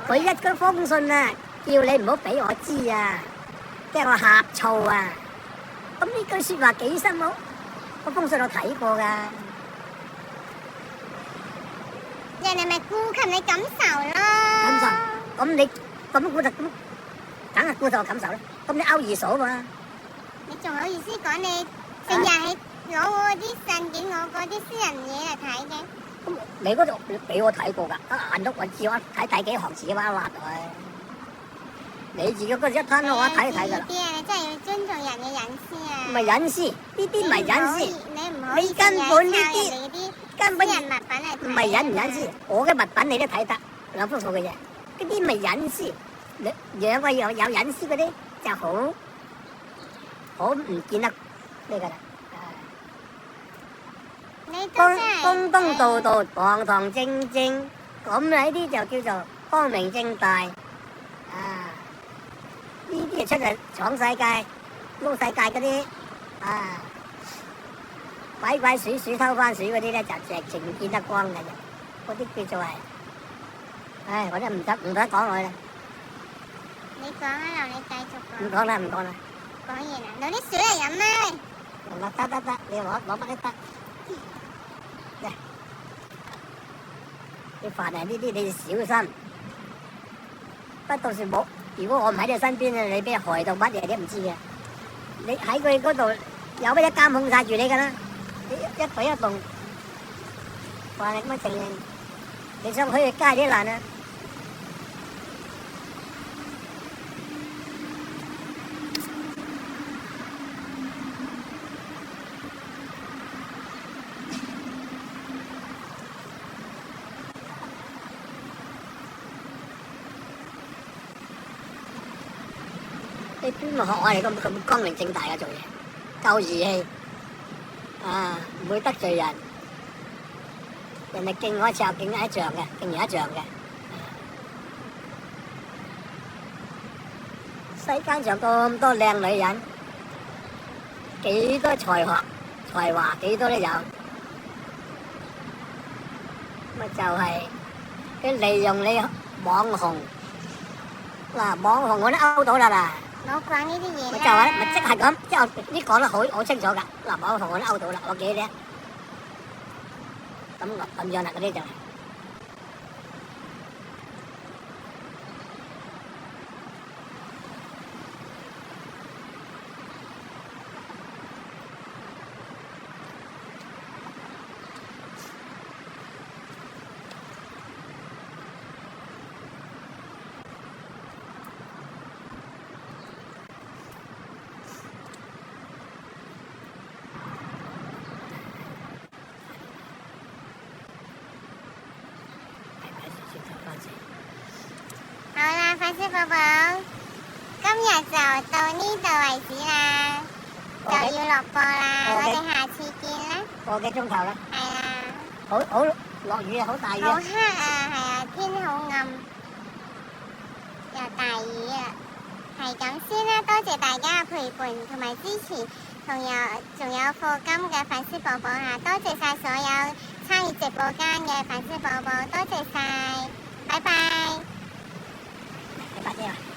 佢一個封信啊，叫你唔好俾我知啊，即係我呷醋啊。咁呢句説話幾深奧？個封信我睇過㗎。人哋咪顧及你感受咯。感受，咁你咁顧就咁，梗係顧受我感受啦。咁你勾二嫂嘛？你仲好意思講你成日喺攞我啲信件，我嗰啲私人嘢嚟睇嘅？咁你嗰度俾我睇過㗎，眼都我知我睇第幾行字嘅話畫佢。你自己嗰一攤我睇就睇㗎啦。啲啊，你真係要尊重人嘅隱私啊！唔係隱私，呢啲唔係隱私。你唔可以你根本呢啲根本私人物品嚟睇。唔係隱唔隱私，我嘅物品你都睇得兩幅圖嘅嘢，嗰啲咪隱私。兩個有隱私嗰啲就好唔見得咩㗎啦。你都真係公道道、堂堂正正，咁呢啲就叫做光明正大。啊，呢啲係出嚟闖世界、撈世界嗰啲啊，鬼鼠偷番薯嗰啲咧就直情唔見得光嘅啫，嗰啲叫做係，唉，我都唔得講佢啦。你講啊，你繼續講。唔講啦。講完啦，攞啲水嚟飲啦。得，你攞乜都得。你凡係呢啲你小心，不到時冇。如果我唔喺你身邊啊，你俾人害到乜嘢你都唔知嘅。你喺佢嗰度有乜嘢監控晒住你㗎啦？你一舉一動，話你乜情形？你想去街啲難啊！你邊個學我哋咁光明正大嘅做嘢，夠義氣啊，唔會得罪人，人哋敬我一丈，敬人一丈嘅，敬人一丈嘅。世間上咁多靚女人，幾多才華幾多都有，咪就係佢利用你網紅，嗱網紅我都勾到啦嗱。冇講呢啲嘢咪就係咪即係咁，即係呢講得好清楚㗎。嗱，網紅我都勾到啦，我幾叻，咁樣啦嗰啲就係。好啦，粉絲寶寶，今日就到呢度為止啦，就要落播啦，我哋下次見啦。個幾鐘頭啦。係啦。好落雨啊，好大雨啊。好黑啊，係啊，天好暗，又大雨啊，係咁先啦，多謝大家嘅陪伴同埋支持，仲有課金嘅粉絲寶寶嚇，多謝晒所有參與直播間嘅粉絲寶寶，多謝晒，拜拜。拜拜。